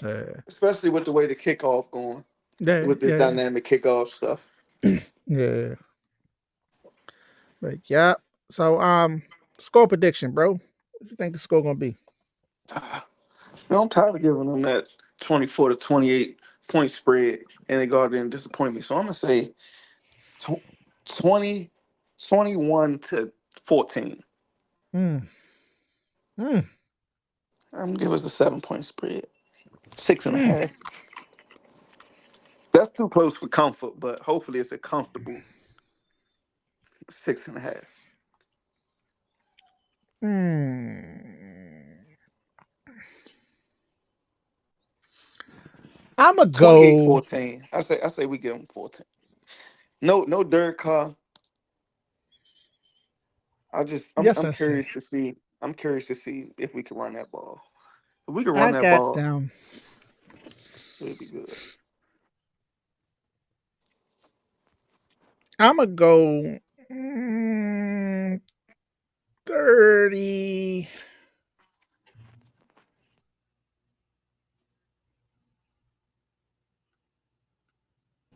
uh, especially with the way the kickoff going, yeah, with this yeah, dynamic kickoff stuff. yeah. But yeah. So score prediction, bro. What you think the score gonna be? No, I'm tired of giving them that 24 to 28 point spread, and they go out there and disappoint me. So I'm gonna say tw- 20, 21 to 14. Mm, mm, I'm gonna give us a 7 point spread, six and a mm, half. That's too close for comfort, but hopefully it's a comfortable 6.5. mm. I'ma 28 go. 14. I say we give them 14. No Derek Carr. I'm Yes, I'm I say. curious to see. I'm curious to see if we can run that ball. If we can run I that got ball, them. it'll be good. I'ma go mm, 30.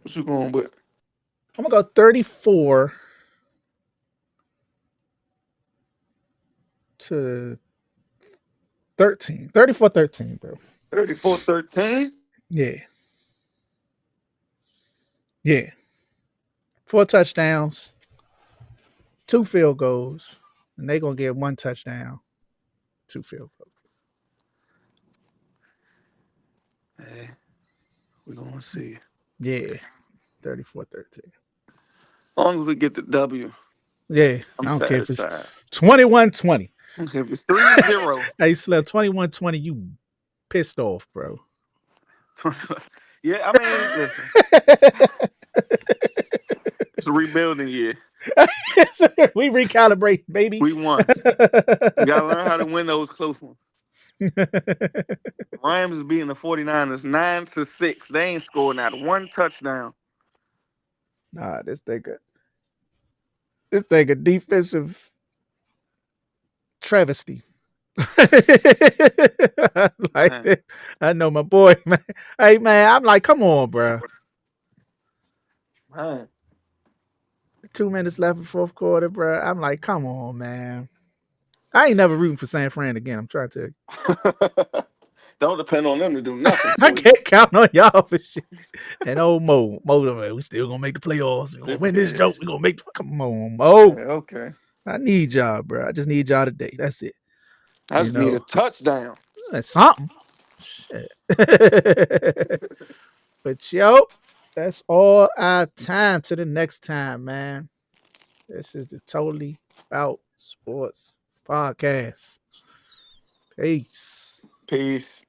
What you going with? I'm gonna go 34 to 13. 34-13, bro. 34-13. Yeah. Yeah. 4 touchdowns, 2 field goals, and they gonna get 1 touchdown, 2 field goals. Hey, we're gonna see. Yeah. 34-13. As long as we get the W, Yeah. I I'm don't care if it's satisfied. 21-20. Okay, if it's 3-0, Hey, Slug, 21-20, you pissed off, bro. yeah, I mean, listen, it's a rebuilding year. We recalibrate, baby. We won. We gotta learn how to win those close ones. Rams is beating the 49ers 9-6. They ain't scored not one touchdown. Nah, this thing a defensive travesty. Man, Like I know my boy, man. Hey man, I'm like, come on, bro. man. 2 minutes left in fourth quarter, bro. I'm like, come on, man. I ain't never rooting for San Fran again. I'm trying to tell you. Don't depend on them to do nothing I for you. can't count on y'all for shit. And old Mo, we still gonna make the playoffs. We gonna win this Yeah, joke. We gonna make. Come on, Mo. okay. I need y'all, bro. I just need y'all today. That's it. I You just need a know, touchdown. that's something. Shit. But yo, that's all our time. To the next time, man. This is the Totally About Sports podcast. Peace. Peace.